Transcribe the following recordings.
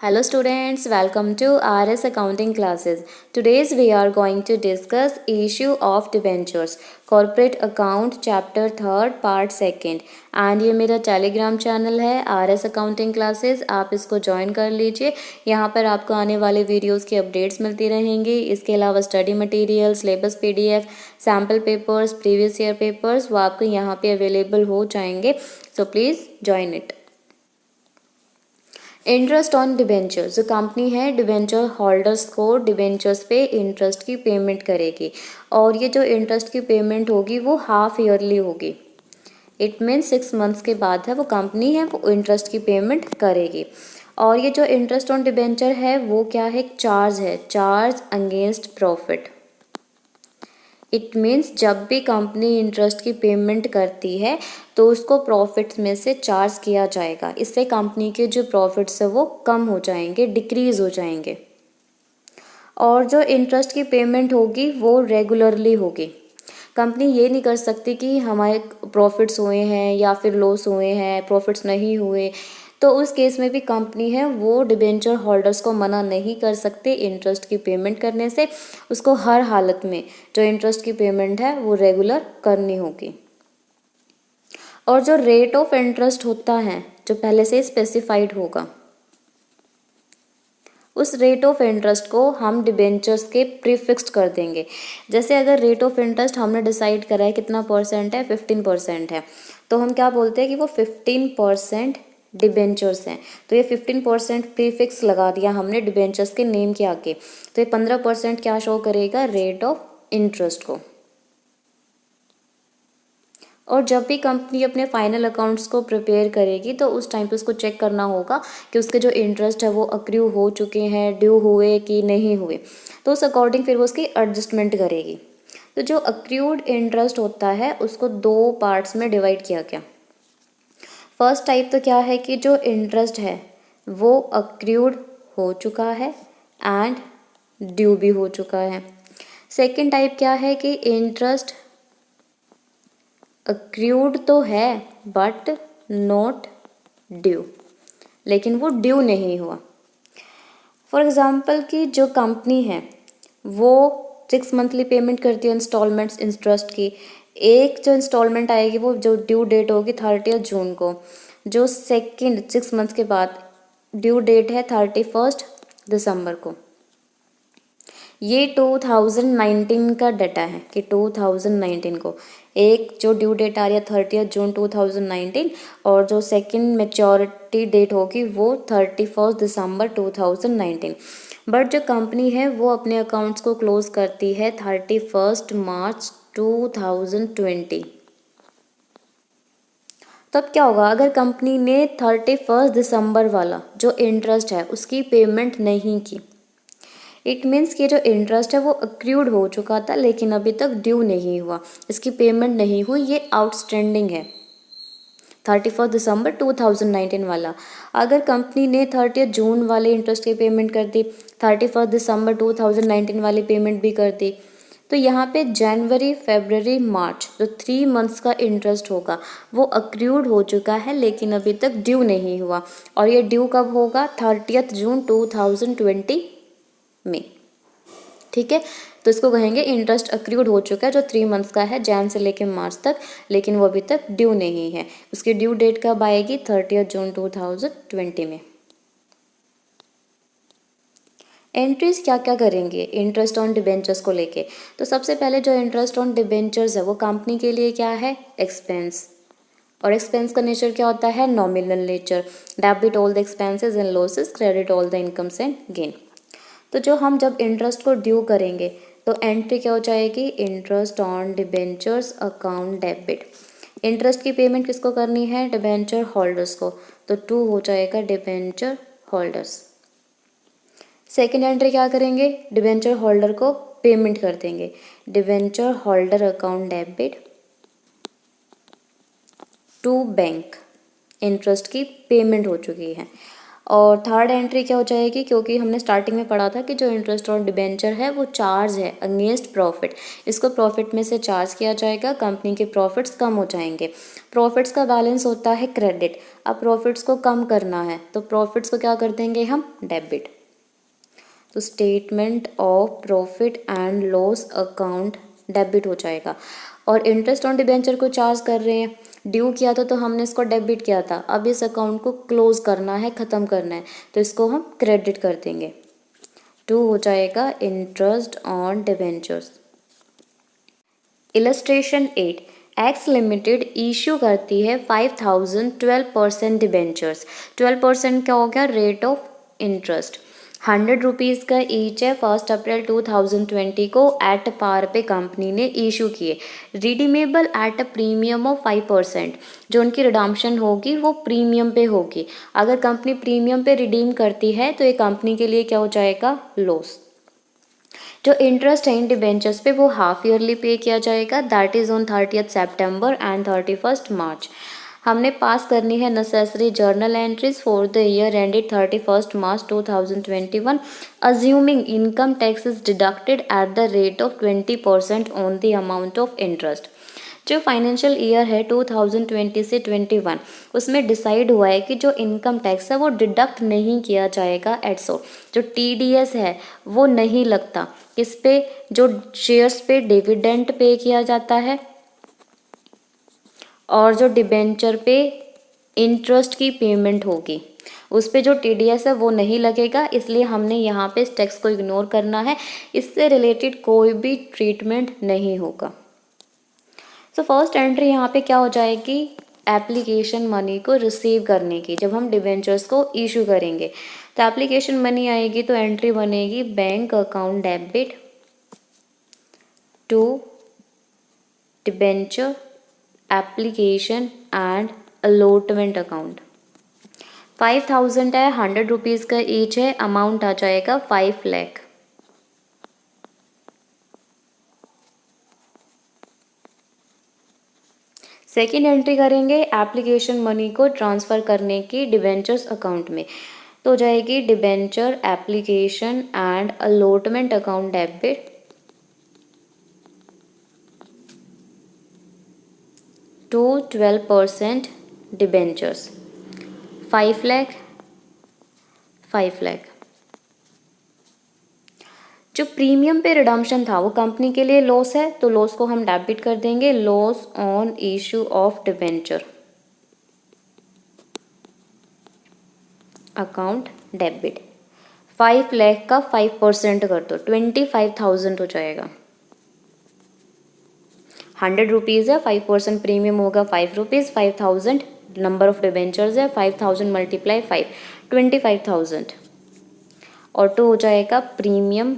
Hello students, welcome to RS Accounting classes. Today's we are going to discuss issue of debentures, corporate account chapter 3rd part 2nd and ये मेरा Telegram channel है RS Accounting classes, आप इसको join कर लीजिए। यहाँ पर आपको आने वाले वीडियोस की अपडेट्स मिलती रहेंगी। इसके अलावा study material, syllabus PDF, sample papers, previous year papers वो आपको यहाँ पे अवेलेबल हो जाएंगे। So please join it. Interest on debenture, जो कंपनी है डिबेंचर होल्डर्स को डिबेंचर्स पे इंटरेस्ट की पेमेंट करेगी और ये जो इंटरेस्ट की पेमेंट होगी वो हाफ ईयरली होगी। इट मीन्स 6 मंथ्स के बाद है वो कंपनी है वो इंटरेस्ट की पेमेंट करेगी। और ये जो इंटरेस्ट ऑन डिबेंचर है वो क्या है, चार्ज है, charge against profit. It means जब भी कंपनी इंटरेस्ट की पेमेंट करती है तो उसको प्रॉफिट्स में से चार्ज किया जाएगा। इससे कंपनी के जो प्रॉफिट्स है वो कम हो जाएंगे, डिक्रीज हो जाएंगे। और जो इंटरेस्ट की पेमेंट होगी वो रेगुलरली होगी। कंपनी ये नहीं कर सकती कि हमारे प्रॉफिट्स हुए हैं या फिर लॉस हुए हैं, प्रॉफिट्स नहीं हुए, तो उस केस में भी कंपनी है वो डिबेंचर होल्डर्स को मना नहीं कर सकते इंटरेस्ट की पेमेंट करने से। उसको हर हालत में जो इंटरेस्ट की पेमेंट है वो रेगुलर करनी होगी। और जो रेट ऑफ इंटरेस्ट होता है जो पहले से स्पेसिफाइड होगा, उस रेट ऑफ इंटरेस्ट को हम डिबेंचर्स के प्रीफिक्स्ड कर देंगे। जैसे अगर रेट ऑफ इंटरेस्ट हमने डिसाइड करा है कितना परसेंट है, 15% है, तो हम क्या बोलते हैं कि वो 15% डिबेंचर्स हैं। तो ये 15% प्रीफिक्स लगा दिया हमने डिबेंचर्स के नेम के आगे, तो ये 15% क्या शो करेगा, रेट ऑफ इंटरेस्ट को। और जब भी कंपनी अपने फाइनल अकाउंट्स को प्रिपेयर करेगी तो उस टाइम पे उसको चेक करना होगा कि उसके जो इंटरेस्ट है वो अक्रू हो चुके हैं, ड्यू हुए कि नहीं हुए, तो उस अकॉर्डिंग फिर वो उसकी एडजस्टमेंट करेगी। तो जो अक्रूड इंटरेस्ट होता है उसको 2 पार्ट्स में डिवाइड किया गया। फर्स्ट टाइप तो क्या है कि जो इंटरेस्ट है वो अक्रूड हो चुका है एंड ड्यू भी हो चुका है। सेकेंड टाइप क्या है कि इंटरेस्ट अक्रूड तो है बट नॉट ड्यू, लेकिन वो ड्यू नहीं हुआ। फॉर एग्जांपल कि जो कंपनी है वो 6 मंथली पेमेंट करती है इंस्टॉलमेंट्स इंटरेस्ट की। एक जो इंस्टॉलमेंट आएगी वो जो ड्यू डेट होगी 30 जून को, जो सेकंड 6 मंथ के बाद ड्यू डेट है 31 दिसंबर को। ये 2019 का डाटा है कि 2019 को एक जो ड्यू डेट आ रही है 30 जून 2019 और जो सेकंड मैच्योरिटी डेट होगी वो 31 दिसंबर 2019। बट जो कंपनी है वो अपने अकाउंट्स को क्लोज करती है 31 मार्च 2020। तब क्या होगा, अगर कंपनी ने 31 दिसंबर वाला जो इंटरेस्ट है उसकी पेमेंट नहीं की, इट मीन्स कि जो इंटरेस्ट है वो अक्रूड हो चुका था लेकिन अभी तक ड्यू नहीं हुआ, इसकी पेमेंट नहीं हुई, ये आउटस्टैंडिंग है 31 दिसंबर 2019 वाला। अगर कंपनी ने 30 जून वाले इंटरेस्ट की पेमेंट कर दी, 31 दिसंबर 2019 वाली पेमेंट भी कर दी, तो यहाँ पे जनवरी, फरवरी, मार्च जो 3 मंथ्स का इंटरेस्ट होगा वो अक्रूड हो चुका है लेकिन अभी तक ड्यू नहीं हुआ। और ये ड्यू कब होगा, 30 जून 2020 में। ठीक है, तो इसको कहेंगे इंटरेस्ट अक्रूड हो चुका है जो 3 मंथ्स का है, जैन से लेकर मार्च तक, लेकिन वो अभी तक ड्यू नहीं है। उसकी ड्यू डेट कब आएगी, 30 जून 2020 में। एंट्रीज क्या क्या करेंगे इंटरेस्ट ऑन डिबेंचर्स को लेके, तो सबसे पहले जो इंटरेस्ट ऑन डिबेंचर्स है वो कंपनी के लिए क्या है, एक्सपेंस। और एक्सपेंस का नेचर क्या होता है, nominal nature. Debit all the expenses and losses, credit all the incomes and gain. तो जो हम जब इंटरेस्ट को ड्यू करेंगे तो एंट्री क्या हो जाएगी, interest on debentures account debit. Interest की पेमेंट किसको करनी है, डिबेंचर होल्डर्स को, तो 2 हो जाएगा डिबेंचर होल्डर्स। सेकेंड एंट्री क्या करेंगे, डिबेंचर होल्डर को पेमेंट कर देंगे, debenture holder account debit to bank. Interest की पेमेंट हो चुकी है। और थर्ड एंट्री क्या हो जाएगी, क्योंकि हमने स्टार्टिंग में पढ़ा था कि जो इंटरेस्ट ऑन डिबेंचर है वो चार्ज है अगेंस्ट प्रॉफिट, इसको प्रॉफिट में से चार्ज किया जाएगा, कंपनी के प्रॉफिट्स कम हो जाएंगे। प्रॉफिट्स का बैलेंस होता है क्रेडिट, अब प्रॉफिट्स को कम करना है तो प्रॉफिट्स को क्या कर देंगे हम, डेबिट। तो statement of profit and loss account debit हो जाएगा। और इंटरेस्ट ऑन डिबेंचर को चार्ज कर रहे हैं, ड्यू किया था तो हमने इसको डेबिट किया था, अब इस अकाउंट को क्लोज करना है, ख़त्म करना है, तो इसको हम क्रेडिट कर देंगे। 2 हो जाएगा interest on debentures. Illustration 8, x limited issue करती है 5000 12% डिबेंचर्स। 12% क्या हो गया, रेट ऑफ इंटरेस्ट। 100 रुपीज़ का ईच है, 1 अप्रैल 2020 को एट पार पे कंपनी ने इशू किए, redeemable at a premium of 5%। जो उनकी रिडम्पशन होगी वो प्रीमियम पे होगी। अगर कंपनी प्रीमियम पे रिडीम करती है तो ये कंपनी के लिए क्या हो जाएगा, लॉस। जो इंटरेस्ट है इन डिबेंचर्स पे वो हाफ ईयरली पे किया जाएगा, that is on 30 September and 31 मार्च। हमने पास करनी है necessary journal entries for the year ended 31 March 2021, assuming income tax is deducted at the rate of 20% on the amount of interest. जो फाइनेंशियल ईयर है 2020 से 21, उसमें डिसाइड हुआ है कि जो इनकम टैक्स है वो डिडक्ट नहीं किया जाएगा एट सो। जो TDS है वो नहीं लगता, इस पे जो शेयर्स पे डिविडेंड पे किया जाता है और जो डिबेंचर पे इंटरेस्ट की पेमेंट होगी उस पे जो TDS है वो नहीं लगेगा, इसलिए हमने यहाँ पे इस टैक्स को इग्नोर करना है, इससे रिलेटेड कोई भी ट्रीटमेंट नहीं होगा। सो फर्स्ट एंट्री यहाँ पे क्या हो जाएगी, एप्लीकेशन मनी को रिसीव करने की। जब हम डिबेंचर्स को इशू करेंगे तो एप्लीकेशन मनी आएगी, तो एंट्री बनेगी bank account debit to debenture application and allotment account. 5000 है, 100 रुपीज़ का ईच है, अमाउंट आ जाएगा 5 लाख। सेकेंड एंट्री करेंगे एप्लीकेशन मनी को ट्रांसफ़र करने की डिबेंचर्स अकाउंट में, तो हो जाएगी debenture application and allotment account debit to 12% debentures, 5 lakh 5 lakh. जो प्रीमियम पे रिडम्पशन था वो कंपनी के लिए लॉस है, तो लॉस को हम डेबिट कर देंगे, loss on issue of debenture account debit. 5 lakh का 5% कर दो, 25,000 हो जाएगा। 100 रुपीज़ है, 5% प्रीमियम होगा 5 रुपीज़, 5,000 नंबर ऑफ डिबेंचर्स है, 5,000 मल्टीप्लाई 5, 25,000। और 2 हो जाएगा premium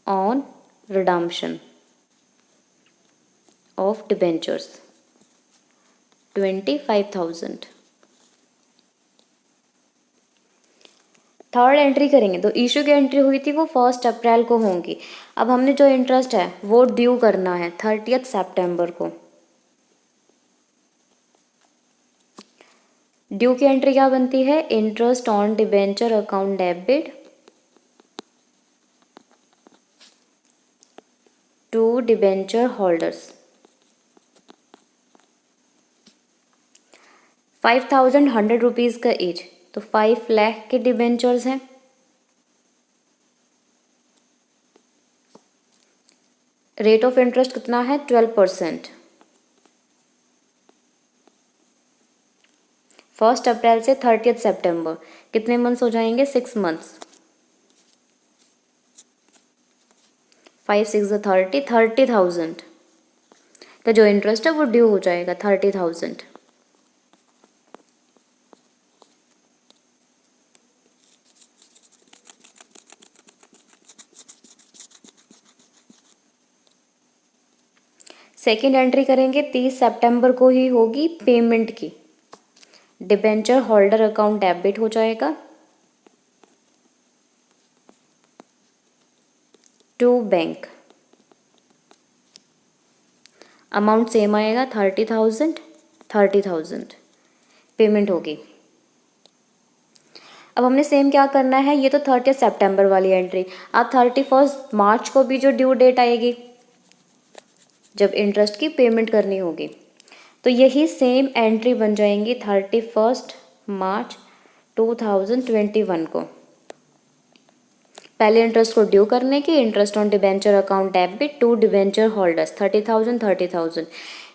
on redemption of debentures 25,000। Third entry करेंगे, तो इशू की एंट्री हुई थी वो 1 अप्रैल को होंगी। अब हमने जो इंटरेस्ट है वो ड्यू करना है 30 सितंबर को। ड्यू की एंट्री क्या बनती है, interest on debenture account debit to debenture holders. 5,000 100 rupees का ईच, तो 5 लाख के डिबेंचर्स हैं। रेट ऑफ इंटरेस्ट कितना है, 12%। 1 अप्रैल से 30 सितंबर कितने मंथ्स हो जाएंगे, 6 मंथ्स। 5 6 30, 30,000 का जो इंटरेस्ट है वो ड्यू हो जाएगा 30,000। सेकेंड एंट्री करेंगे 30 सितंबर को ही होगी पेमेंट की, डिबेंचर होल्डर अकाउंट डेबिट हो जाएगा टू बैंक। अमाउंट सेम आएगा 30,000 30,000 पेमेंट होगी। अब हमने सेम क्या करना है, ये तो 30 सितंबर वाली एंट्री, अब 31 मार्च को भी जो ड्यू डेट आएगी जब इंटरेस्ट की पेमेंट करनी होगी, तो यही सेम एंट्री बन जाएंगी 31 मार्च 2021 को। पहले इंटरेस्ट को ड्यू करने की, interest on debenture account debit to debenture holders 30,000।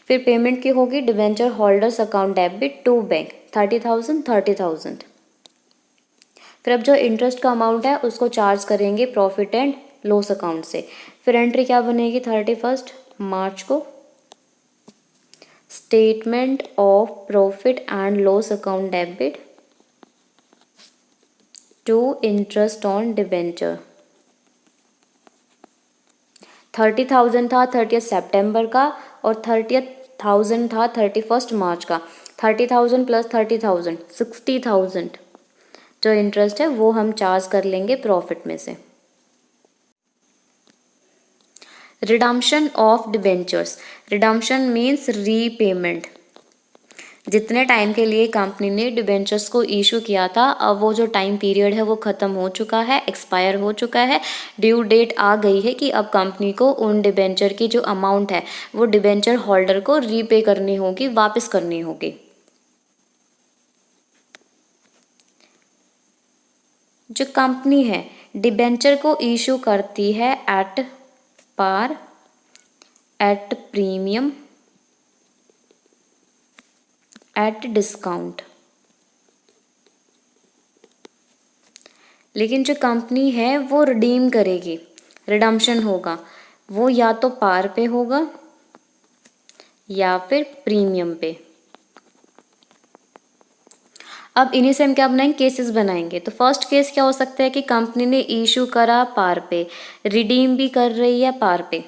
फिर पेमेंट की होगी debenture holders account debit to bank 30,000। फिर अब जो इंटरेस्ट का अमाउंट है उसको चार्ज करेंगे प्रॉफिट एंड लॉस अकाउंट से। फिर एंट्री क्या बनेगी 31 मार्च को, statement of profit and loss account debit to interest on debenture. 30,000 था 30 सितंबर का और 30,000 था 31 मार्च का। 30,000 प्लस 30,000 60,000 जो इंटरेस्ट है वो हम चार्ज कर लेंगे प्रॉफिट में से। Redemption of debentures, redemption means repayment. जितने टाइम के लिए कंपनी ने डिबेंचर्स को इशू किया था, अब वो जो टाइम पीरियड है वो ख़त्म हो चुका है, एक्सपायर हो चुका है, ड्यू डेट आ गई है कि अब कंपनी को उन डिबेंचर की जो अमाउंट है वो डिबेंचर होल्डर को रीपे करनी होगी, वापस करनी होगी। जो कंपनी है डिबेंचर को इशू करती है at par, at premium, at discount. लेकिन जो कंपनी है वो रिडीम करेगी, रिडम्पशन होगा, वो या तो पार पे होगा या फिर प्रीमियम पे। अब इन्हीं से हम क्या बनाएंगे, केसेस बनाएंगे। तो फर्स्ट केस क्या हो सकता है कि कंपनी ने इशू करा पार पे, रिडीम भी कर रही है पार पे।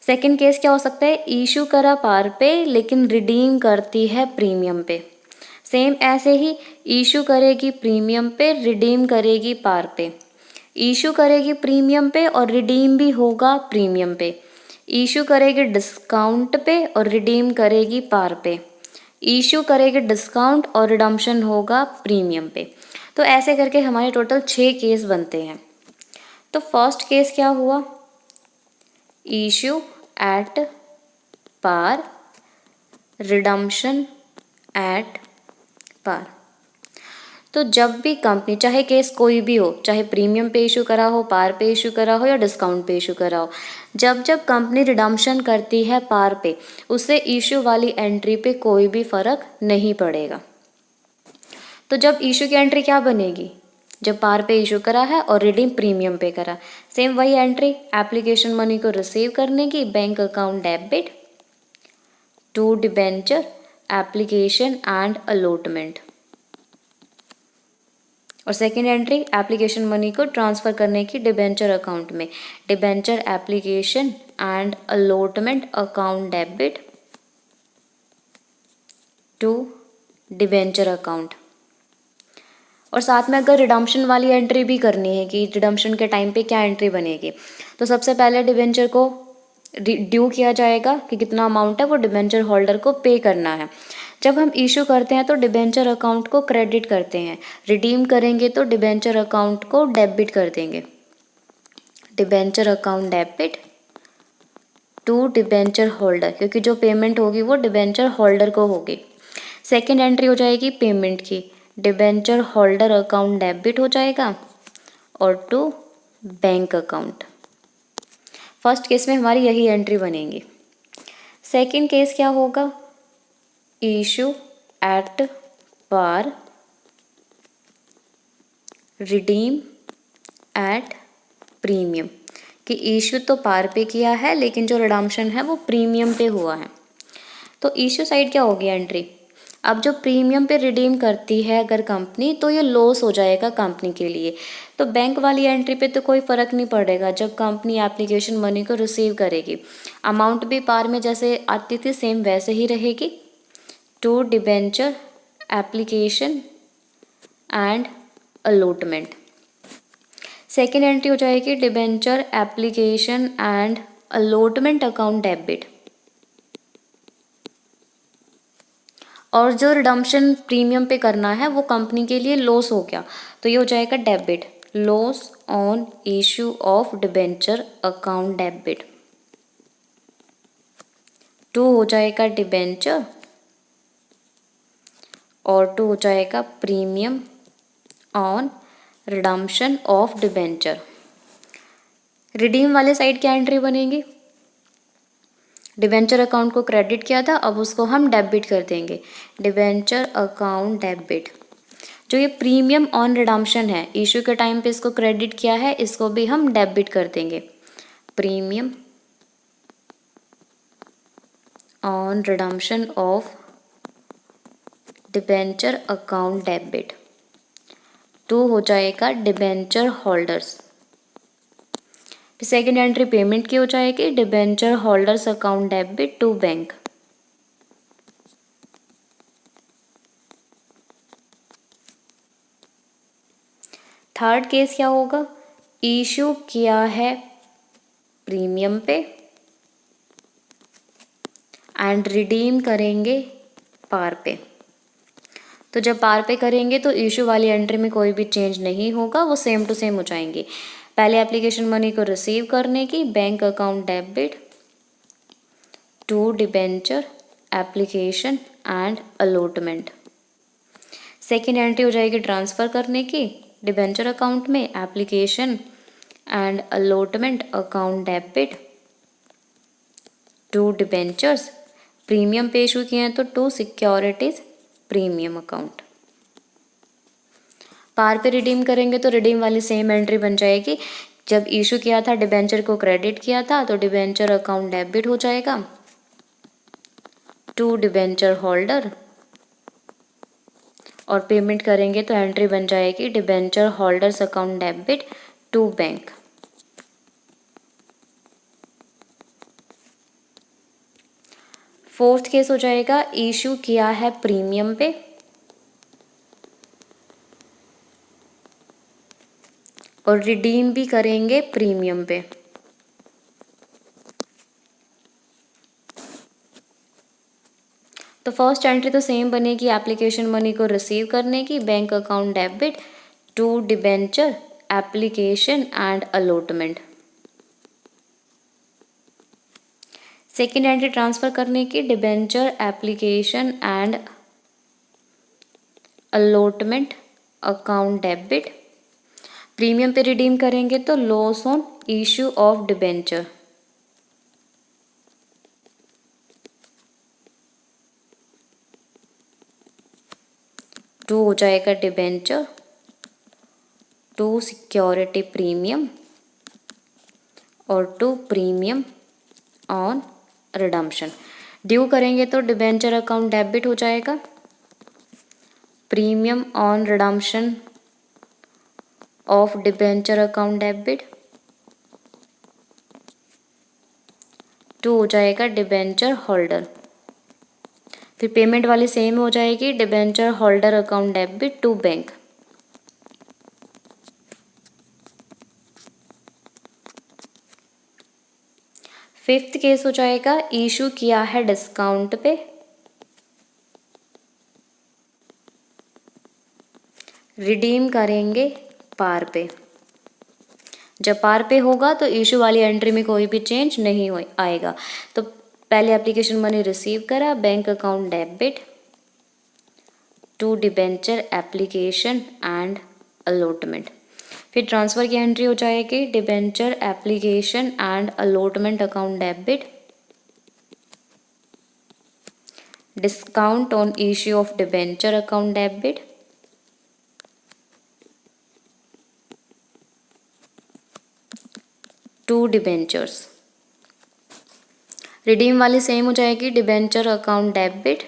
सेकंड केस क्या हो सकता है, इशू करा पार पे लेकिन रिडीम करती है प्रीमियम पे। सेम ऐसे ही इशू करेगी प्रीमियम पे, रिडीम करेगी पार पे। इशू करेगी प्रीमियम पे और रिडीम भी होगा प्रीमियम पे। इशू करेगी डिस्काउंट पे और रिडीम करेगी पार पे। इशू करेगी डिस्काउंट और रिडम्पशन होगा प्रीमियम पे। तो ऐसे करके हमारे टोटल 6 केस बनते हैं। तो फर्स्ट केस क्या हुआ, issue at par, redemption at par. तो जब भी कंपनी, चाहे केस कोई भी हो, चाहे प्रीमियम पे इशू करा हो, पार पे इशू करा हो या डिस्काउंट पे इशू करा हो, जब जब कंपनी रिडम्पशन करती है पार पे, उससे इशू वाली एंट्री पे कोई भी फर्क नहीं पड़ेगा। तो जब इशू की एंट्री क्या बनेगी, जब पार पे इशू करा है और रिडीम प्रीमियम पे करा, सेम वही एंट्री, एप्लीकेशन मनी को रिसीव करने की, bank account debit to debenture application and allotment. और सेकेंड एंट्री, एप्लीकेशन मनी को ट्रांसफ़र करने की डिबेंचर अकाउंट में, debenture application and allotment account debit to debenture account. और साथ में अगर रिडम्पशन वाली एंट्री भी करनी है कि रिडम्पशन के टाइम पे क्या एंट्री बनेगी, तो सबसे पहले डिबेंचर को ड्यू किया जाएगा कि कितना अमाउंट है वो डिबेंचर होल्डर को पे करना है। जब हम इशू करते हैं तो डिबेंचर अकाउंट को क्रेडिट करते हैं, रिडीम करेंगे तो डिबेंचर अकाउंट को डेबिट कर देंगे, debenture account debit to debenture holder, क्योंकि जो पेमेंट होगी वो डिबेंचर होल्डर को होगी। सेकेंड एंट्री हो जाएगी पेमेंट की, डिबेंचर होल्डर अकाउंट डेबिट हो जाएगा और to bank account. First case में हमारी यही एंट्री बनेगी। सेकेंड केस क्या होगा, issue at par, redeem at premium, कि इशू तो पार पे किया है लेकिन जो रिडम्पशन है वो प्रीमियम पे हुआ है। तो इशू साइड क्या होगी एंट्री, अब जो प्रीमियम पे रिडीम करती है अगर कंपनी, तो ये लॉस हो जाएगा कंपनी के लिए। तो बैंक वाली एंट्री पे तो कोई फ़र्क नहीं पड़ेगा, जब कंपनी एप्लीकेशन मनी को रिसीव करेगी अमाउंट भी पार में जैसे आती थी सेम वैसे ही रहेगी, to debenture application and allotment. Second entry हो जाएगी debenture application and allotment account debit. और जो रिडम्पशन प्रीमियम पे करना है वो कंपनी के लिए लॉस हो गया, तो ये हो जाएगा debit, loss on issue of debenture account debit. 2 हो जाएगा डिबेंचर और 2 हो जाएगा premium on redemption of debenture. Redeem वाले साइड क्या एंट्री बनेगी, डिबेंचर अकाउंट को क्रेडिट किया था, अब उसको हम डेबिट कर देंगे, डिबेंचर अकाउंट डेबिट। जो ये प्रीमियम ऑन रिडम्पशन है, इशू के टाइम पे इसको क्रेडिट किया है, इसको भी हम डेबिट कर देंगे, premium on redemption of debenture account debit. 2 हो जाएगा debenture holders. Second entry payment की हो जाएगी, debenture holders account debit to bank. Third case क्या होगा, इशू किया है प्रीमियम पे एंड रिडीम करेंगे पार पे। तो जब पार पे करेंगे तो इशू वाली एंट्री में कोई भी चेंज नहीं होगा, वो सेम टू सेम हो जाएंगे। पहले एप्लीकेशन मनी को रिसीव करने की, bank account debit to debenture application and allotment. Second entry हो जाएगी ट्रांसफ़र करने की, डिबेंचर अकाउंट में application and allotment account debit to debentures, premium पे इशू किए हैं तो to securities premium account. Par पे रिडीम करेंगे तो रिडीम वाली सेम एंट्री बन जाएगी, जब इशू किया था डिबेंचर को क्रेडिट किया था तो डिबेंचर अकाउंट डेबिट हो जाएगा टू डिबेंचर होल्डर, और पेमेंट करेंगे तो एंट्री बन जाएगी debenture holders account debit to bank. Fourth case हो जाएगा, इशू किया है प्रीमियम पे और रिडीम भी करेंगे प्रीमियम पे। तो फर्स्ट एंट्री तो सेम बनेगी, एप्लीकेशन मनी को रिसीव करने की, bank account debit to debenture application and allotment. Second entry transfer करने की, debenture application and allotment account debit. Premium पे रिडीम करेंगे तो loss on issue of debenture. To हो जाएगा डिबेंचर टू सिक्योरिटी प्रीमियम और to premium on redemption. Due करेंगे तो डिबेंचर अकाउंट डेबिट हो जाएगा, premium on redemption of debenture account debit. To हो जाएगा डिबेंचर होल्डर, फिर पेमेंट वाली सेम हो जाएगी, debenture holder account debit to bank. Fifth case हो जाएगा, इशू किया है डिस्काउंट पे रिडीम करेंगे पार पे। जब पार पे होगा तो इशू वाली एंट्री में कोई भी चेंज नहीं हो आएगा। तो पहले एप्लीकेशन मनी रिसीव करा, bank account debit to debenture application and allotment. फिर ट्रांसफ़र की एंट्री हो जाएगी, debenture application and allotment account debit discount on issue of debenture account debit to debentures. Redeem वाली सेम हो जाएगी, debenture account debit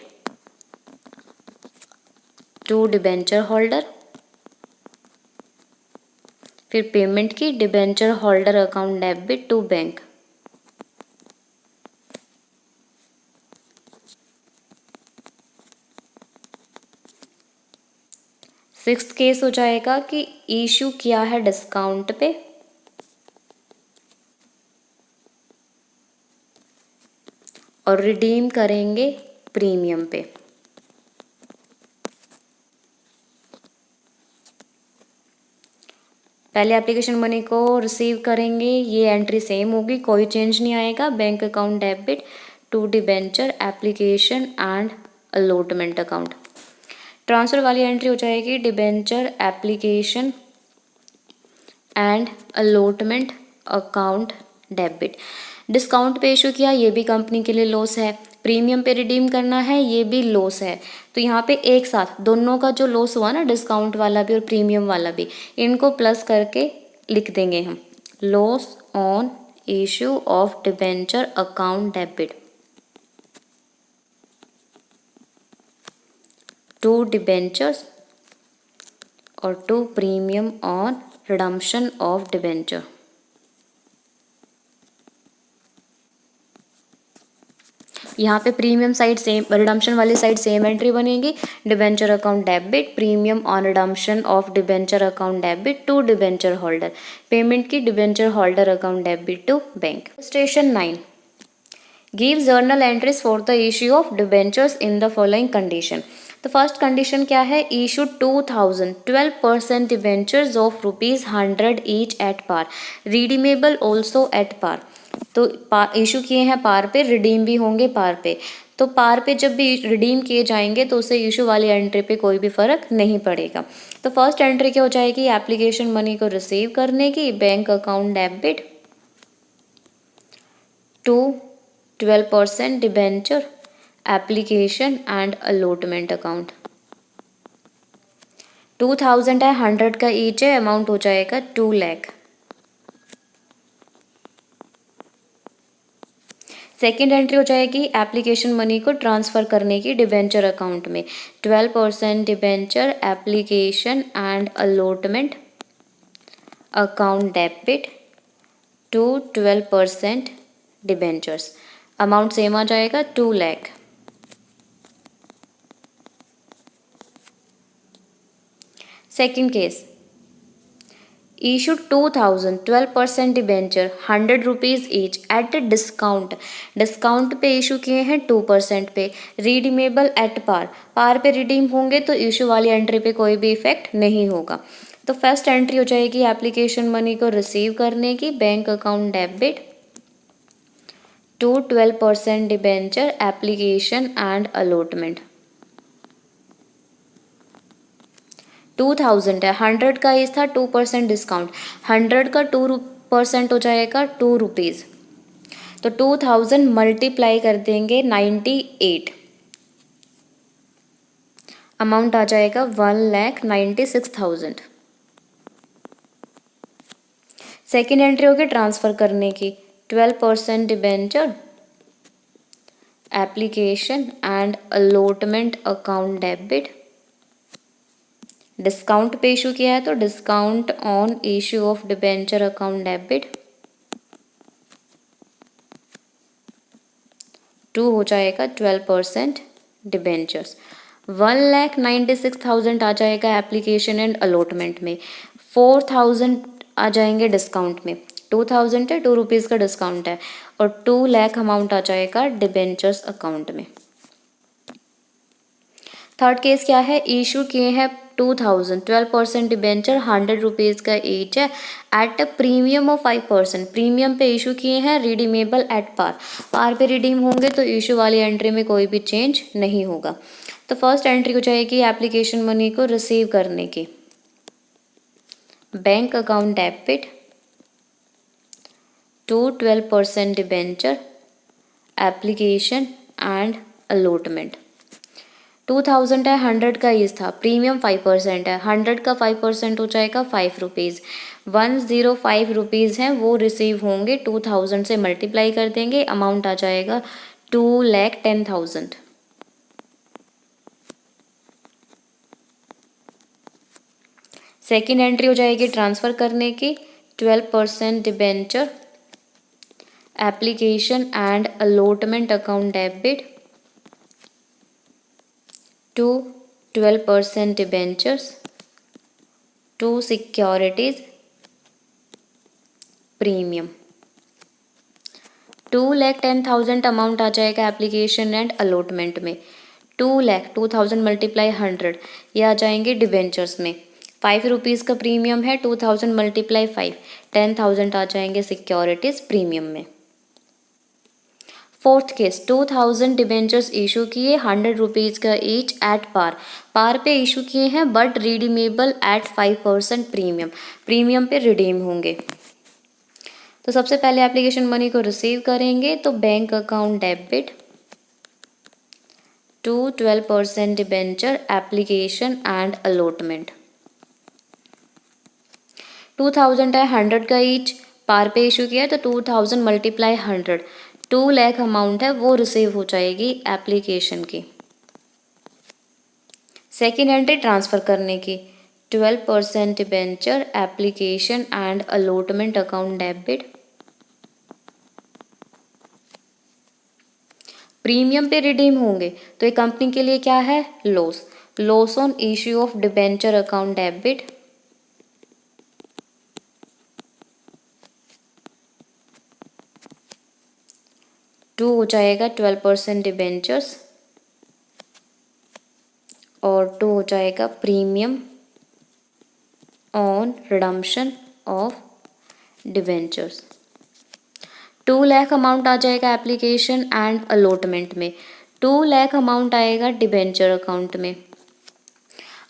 to debenture holder, फिर payment की, debenture holder account debit to bank. Sixth case हो जाएगा कि issue किया है डिस्काउंट पे और रिडीम करेंगे प्रीमियम पे। पहले एप्लीकेशन मनी को रिसीव करेंगे, ये एंट्री सेम होगी, कोई चेंज नहीं आएगा। Bank account debit to debenture application and allotment account. Transfer वाली एंट्री हो जाएगी debenture application and allotment account debit. Discount पे इशू किया, ये भी कंपनी के लिए लॉस है। प्रीमियम पे रिडीम करना है, ये भी लॉस है। तो यहाँ पे एक साथ दोनों का जो लॉस हुआ ना, डिस्काउंट वाला भी और प्रीमियम वाला भी, इनको प्लस करके लिख देंगे हम। Loss on issue of debenture account debit to debentures और to premium on redemption of debenture. यहाँ पे प्रीमियम साइड सेम, रिडम्पशन वाली साइड सेम एंट्री बनेगी। Debenture account debit premium on redemption of debenture account debit to debenture holder. Payment की debenture holder account debit to bank. Question 9 give journal entries for the issue of debentures in the following condition. तो first condition क्या है? Issue 2000 12% debentures of ₹100 each at par, redeemable also at par. तो issue किए हैं पार पे, redeem भी होंगे पार पे। तो पार पे जब भी रिडीम किए जाएंगे तो उससे इशू वाली एंट्री पे कोई भी फर्क नहीं पड़ेगा। तो फर्स्ट एंट्री क्या हो जाएगी? एप्लीकेशन मनी को रिसीव करने की, bank account debit to 12% debenture application and allotment account. 2000 है, 100 का ईच है, अमाउंट हो जाएगा 2 लाख। सेकेंड एंट्री हो जाएगी एप्लीकेशन मनी को ट्रांसफ़र करने की डिबेंचर अकाउंट में। 12% debenture application and allotment account debit to 12% debentures. Amount same आ जाएगा 2 lakh. Second case, issued 2000 12% debenture ₹100 each at discount. Discount पे इशू किए हैं 2% पे, रिडीमेबल एट पार, पार पे रिडीम होंगे तो इशू वाली एंट्री पे कोई भी इफेक्ट नहीं होगा। तो फर्स्ट एंट्री हो जाएगी एप्लीकेशन मनी को रिसीव करने की, bank account debit to 12% debenture application and allotment. 2000 है, 100 का एज था, 2% डिस्काउंट, 100 का 2% हो जाएगा ₹2। तो 2000 मल्टीप्लाई कर देंगे 98, अमाउंट आ जाएगा 1,96,000। सेकेंड एंट्री होगी ट्रांसफ़र करने की, 12% debenture application and allotment account debit. Discount पे इशू किया है तो discount on issue of debenture account debit 2 हो जाएगा 12% डिबेंचर्स। 1,96,000 आ जाएगा एप्लीकेशन एंड अलॉटमेंट में, 4,000 आ जाएंगे डिस्काउंट में। 2000 है, ₹2 का डिस्काउंट है, और 2 लाख अमाउंट आ जाएगा डिबेंचर्स अकाउंट में। थर्ड केस क्या है? इशू किए हैं 2000 12% डिबेंचर, ₹100 का ईच है, एट प्रीमियम ऑफ 5%। प्रीमियम पे इशू किए हैं, रिडीमेबल एट पार, पार पे रिडीम होंगे तो इशू वाली एंट्री में कोई भी चेंज नहीं होगा। तो फर्स्ट एंट्री हो जाएगी एप्लीकेशन मनी को रिसीव करने की, bank account debit to 12% debenture application and allotment. 2000 है, 100 का ईज था, प्रीमियम 5% है, 100 का 5% हो जाएगा ₹5। 105 रुपीज़ हैं वो रिसीव होंगे, 2000 से मल्टीप्लाई कर देंगे, अमाउंट आ जाएगा 2,10,000। सेकेंड एंट्री हो जाएगी ट्रांसफ़र करने की, 12% debenture application and allotment account debit to 12% debentures to securities premium. 2,10,000 amount आ जाएगा एप्लीकेशन एंड अलॉटमेंट में। 2 लाख 2000 मल्टीप्लाई 100 ये आ जाएंगे डिबेंचर्स में। ₹5 का प्रीमियम है, 2000 मल्टीप्लाई 5, 10,000 आ जाएंगे सिक्योरिटीज प्रीमियम में। फोर्थ केस, 2000 डिबेंचर्स इशू किए, ₹100 का ईच एट पार पे इशू किए हैं but redeemable eight 5% premium, premium पे रिडीम होंगे। तो सबसे पहले एप्लीकेशन मनी को रिसीव करेंगे तो bank account debit to 12% debenture application and allotment. 2000 है, 100 का ईच पार पे इशू किया है तो 2000 मल्टीप्लाई 100, 2 लाख अमाउंट है वो रिसीव हो जाएगी एप्लीकेशन की। सेकेंड एंट्री ट्रांसफ़र करने की, 12% debenture application and allotment account debit, premium पे रिडीम होंगे तो ये कंपनी के लिए क्या है, loss on issue of debenture account debit, to हो जाएगा 12% डिबेंचर्स और 2 हो जाएगा premium on redemption of debentures. 2 lakh amount आ जाएगा एप्लीकेशन एंड अलॉटमेंट में, 2 लाख अमाउंट आएगा डिबेंचर अकाउंट में।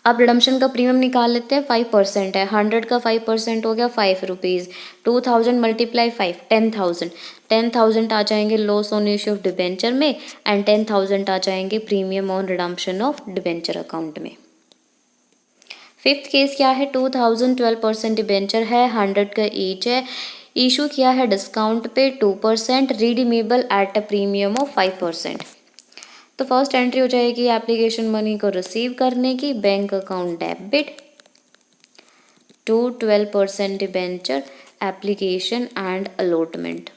अब रिडम्पशन का प्रीमियम निकाल लेते हैं, 5% है, 100 का 5% हो गया ₹5, 2000 मल्टीप्लाई 5, 10,000, 10,000 आ जाएंगे loss on issue of debenture में एंड 10,000 आ जाएंगे premium on redemption of debenture account में। फिफ्थ केस क्या है, 2000 12% डिबेंचर है, 100 का ईच है, इशू किया है डिस्काउंट पे 2%, redeemable at a premium of 5%। तो फर्स्ट एंट्री हो जाएगी एप्लीकेशन मनी को रिसीव करने की, bank account debit to 12% debenture application and allotment.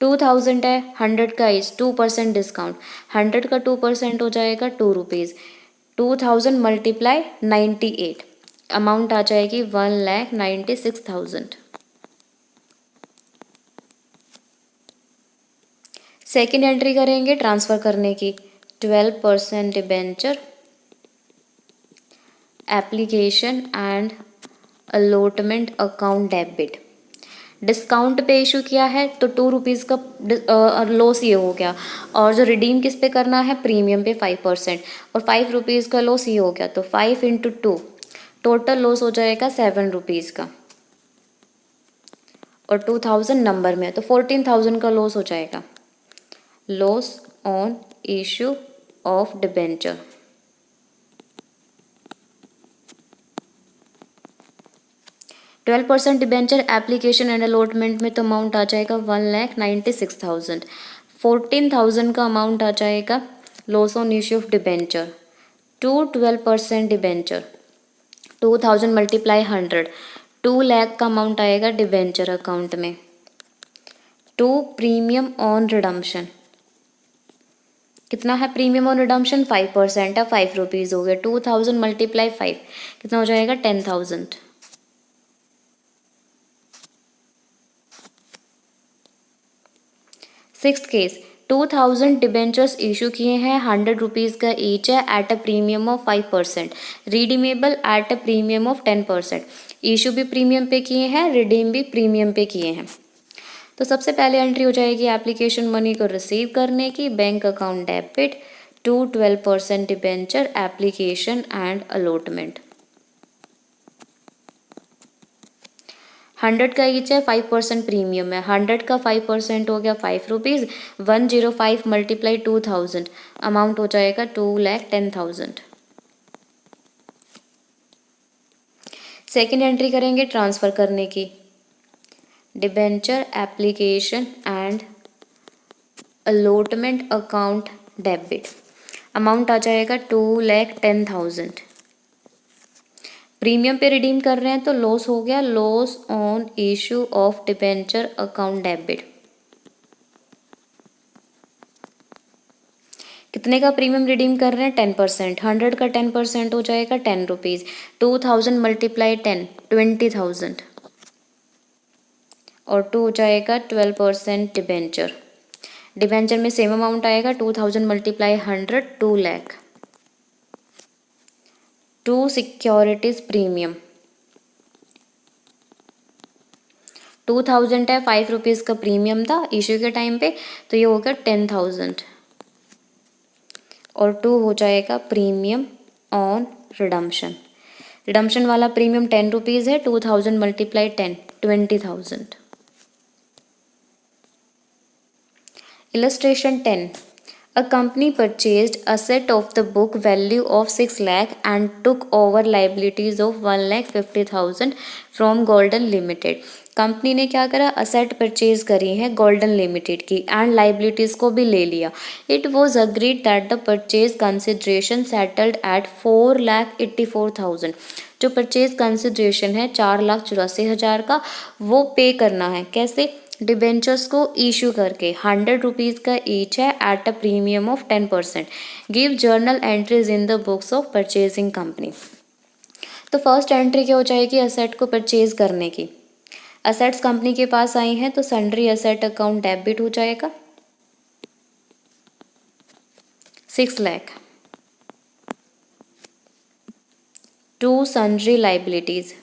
2000 है, 100 का इज 2% डिस्काउंट, 100 का 2% हो जाएगा ₹2, 2000 मल्टीप्लाई 98, अमाउंट आ जाएगी 1,96,000। सेकेंड एंट्री करेंगे ट्रांसफ़र करने की, 12% debenture application and allotment account debit, discount पे इशू किया है तो ₹2 का लॉस ये हो गया, और जो रिडीम किस पे करना है, प्रीमियम पे 5%, और ₹5 का लॉस ये हो गया तो 5 × 2 टोटल लॉस हो जाएगा ₹7 का, और 2000 नंबर में है तो 14,000 का लॉस हो जाएगा, loss on issue of debenture. %12 debenture application and allotment में तो अमाउंट आ जाएगा 1,96,000, 14,000 का अमाउंट आ जाएगा loss on issue of debenture to 12% debenture, 2000 multiply 100, 2 lakh का अमाउंट आएगा डिबेंचर अकाउंट में, टू प्रीमियम ऑन रिडम्पशन, कितना है प्रीमियम ऑन रिडम्पशन, 5% है, ₹5 हो गया, 2000 मल्टीप्लाई 5 कितना हो जाएगा 10,000। सिक्स्थ केस, 2000 डिबेंचर्स इशू किए हैं, ₹100 का ईच है at a premium of 5%, redeemable at a premium of 10%, issue भी प्रीमियम पे किए हैं, रिडीम भी प्रीमियम पे किए हैं। तो सबसे पहले एंट्री हो जाएगी एप्लीकेशन मनी को रिसीव करने की, bank account debit to 12% debenture application and allotment. 100 का ईच है, 5% प्रीमियम है, 100 का 5% हो गया ₹5, 105 मल्टीप्लाई 2000, अमाउंट हो जाएगा 2,10,000। सेकेंड एंट्री करेंगे ट्रांसफ़र करने की, debenture application and allotment account debit, amount आ जाएगा 2,10,000, प्रीमियम पे रिडीम कर रहे हैं तो लॉस हो गया, loss on issue of debenture account debit, कितने का प्रीमियम रिडीम कर रहे हैं, 10%, 100 का 10% हो जाएगा ₹10, 2000 मल्टीप्लाई 10, 20,000, और 2 हो जाएगा 12% डिबेंचर, डिबेंचर में सेम अमाउंट आएगा, 2000 multiply 100, 2 lakh, to securities premium 2000 है, 5 रुपीज़ का प्रीमियम था इशू के टाइम पे, तो ये हो गया 10,000 और 2 हो जाएगा प्रीमियम ऑन रिडम्पशन। रिडम्पशन वाला प्रीमियम 10 रुपीज़ है, 2000 multiply 10 20,000। Illustration 10. A company purchased asset of the book value of 6 lakh and took over liabilities of 1,50,000 from Golden Limited. Company ने क्या करा, असेट परचेज करी है गोल्डन लिमिटेड की and liabilities को भी ले लिया। It was agreed that the purchase consideration settled at 4,84,000। जो परचेज कंसिडरेशन है 4,84,000 का वो पे करना है। कैसे? डिबेंचर्स को इशू करके 100 रुपीज़ का ईच है at a premium of 10%। Give journal entries in the books of purchasing company. तो फर्स्ट एंट्री क्या हो जाएगी, असेट को परचेज करने की। असेट्स कंपनी के पास आई हैं तो सन्ड्री असेट अकाउंट डेबिट हो जाएगा 6 lakh to sundry liabilities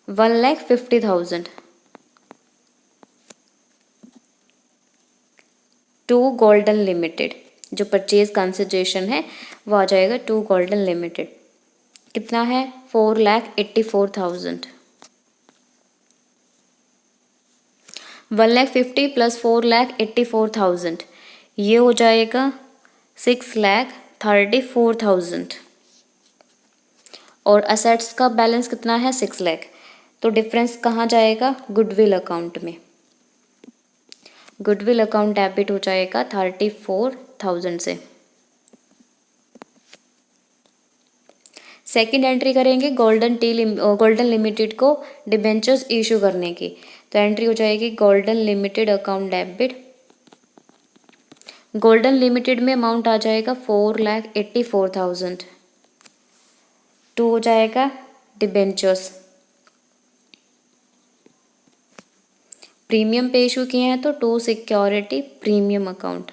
1,50,000 to Golden Limited. जो परचेज कंसिडरेशन है वो आ जाएगा टू गोल्डन लिमिटेड। कितना है? 4,84,000। 1,50,000 प्लस 4,84,000 ये हो जाएगा 6,34,000 और असेट्स का बैलेंस कितना है 6 लाख। तो डिफरेंस कहाँ जाएगा? गुडविल अकाउंट में। गुडविल अकाउंट डेबिट हो जाएगा 34,000 से। सेकंड एंट्री करेंगे गोल्डन लिमिटेड को डिबेंचर्स इशू करने की। तो एंट्री हो जाएगी golden limited account debit. Golden limited में अमाउंट आ जाएगा 4,84,000। टू हो जाएगा डिबेंचर्स। प्रीमियम पे इशू किए हैं तो टू सिक्योरिटी प्रीमियम अकाउंट।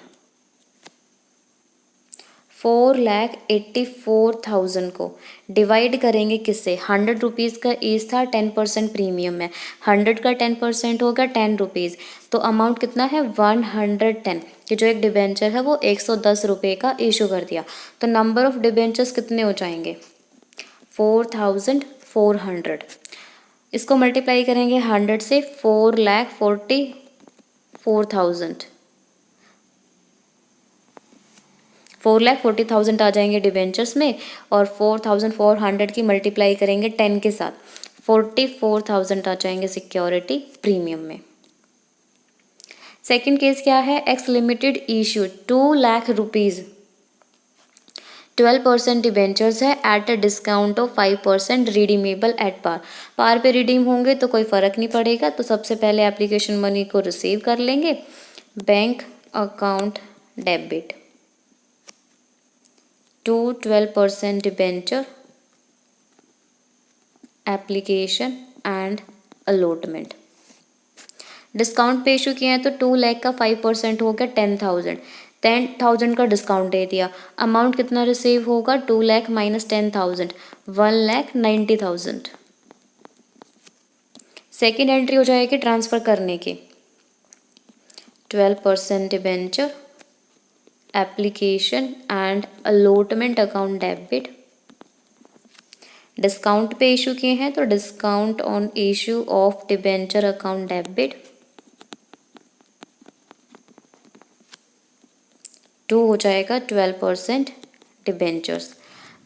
4,84,000 को डिवाइड करेंगे किससे? 100 रुपीज़ का ईच था, 10% प्रीमियम है। 100 का 10% होगा 10 रुपीज़, तो अमाउंट कितना है 110। कि जो एक डिबेंचर है वो 110 रुपये का इशू कर दिया। तो नंबर ऑफ डिबेंचर्स कितने हो जाएंगे? 4,400। इसको मल्टीप्लाई करेंगे 100 से, 4,44,000 4,40,000 आ जाएंगे डिबेंचर्स में और 4,400 की मल्टीप्लाई करेंगे 10 के साथ, 44,000 आ जाएंगे सिक्योरिटी प्रीमियम में। सेकंड केस क्या है? X limited issue 2 lakh rupees 12% debentures है at a discount of 5% redeemable at par. Par पे रिडीम होंगे तो कोई फ़र्क नहीं पड़ेगा। तो सबसे पहले एप्लीकेशन मनी को रिसीव कर लेंगे। Bank account debit to 12% debenture application and allotment. Discount पे इशू किए हैं तो 2 लाख का 5% हो गया 10,000 का डिस्काउंट दे दिया। अमाउंट कितना रिसीव होगा? 2 लाख माइनस 10,000 1,90,000। सेकेंड एंट्री हो जाएगी ट्रांसफ़र करने की। 12% debenture application and allotment account debit. Discount पे इशू किए हैं तो discount on issue of debenture account debit 2 हो जाएगा 12% डिबेंचर्स।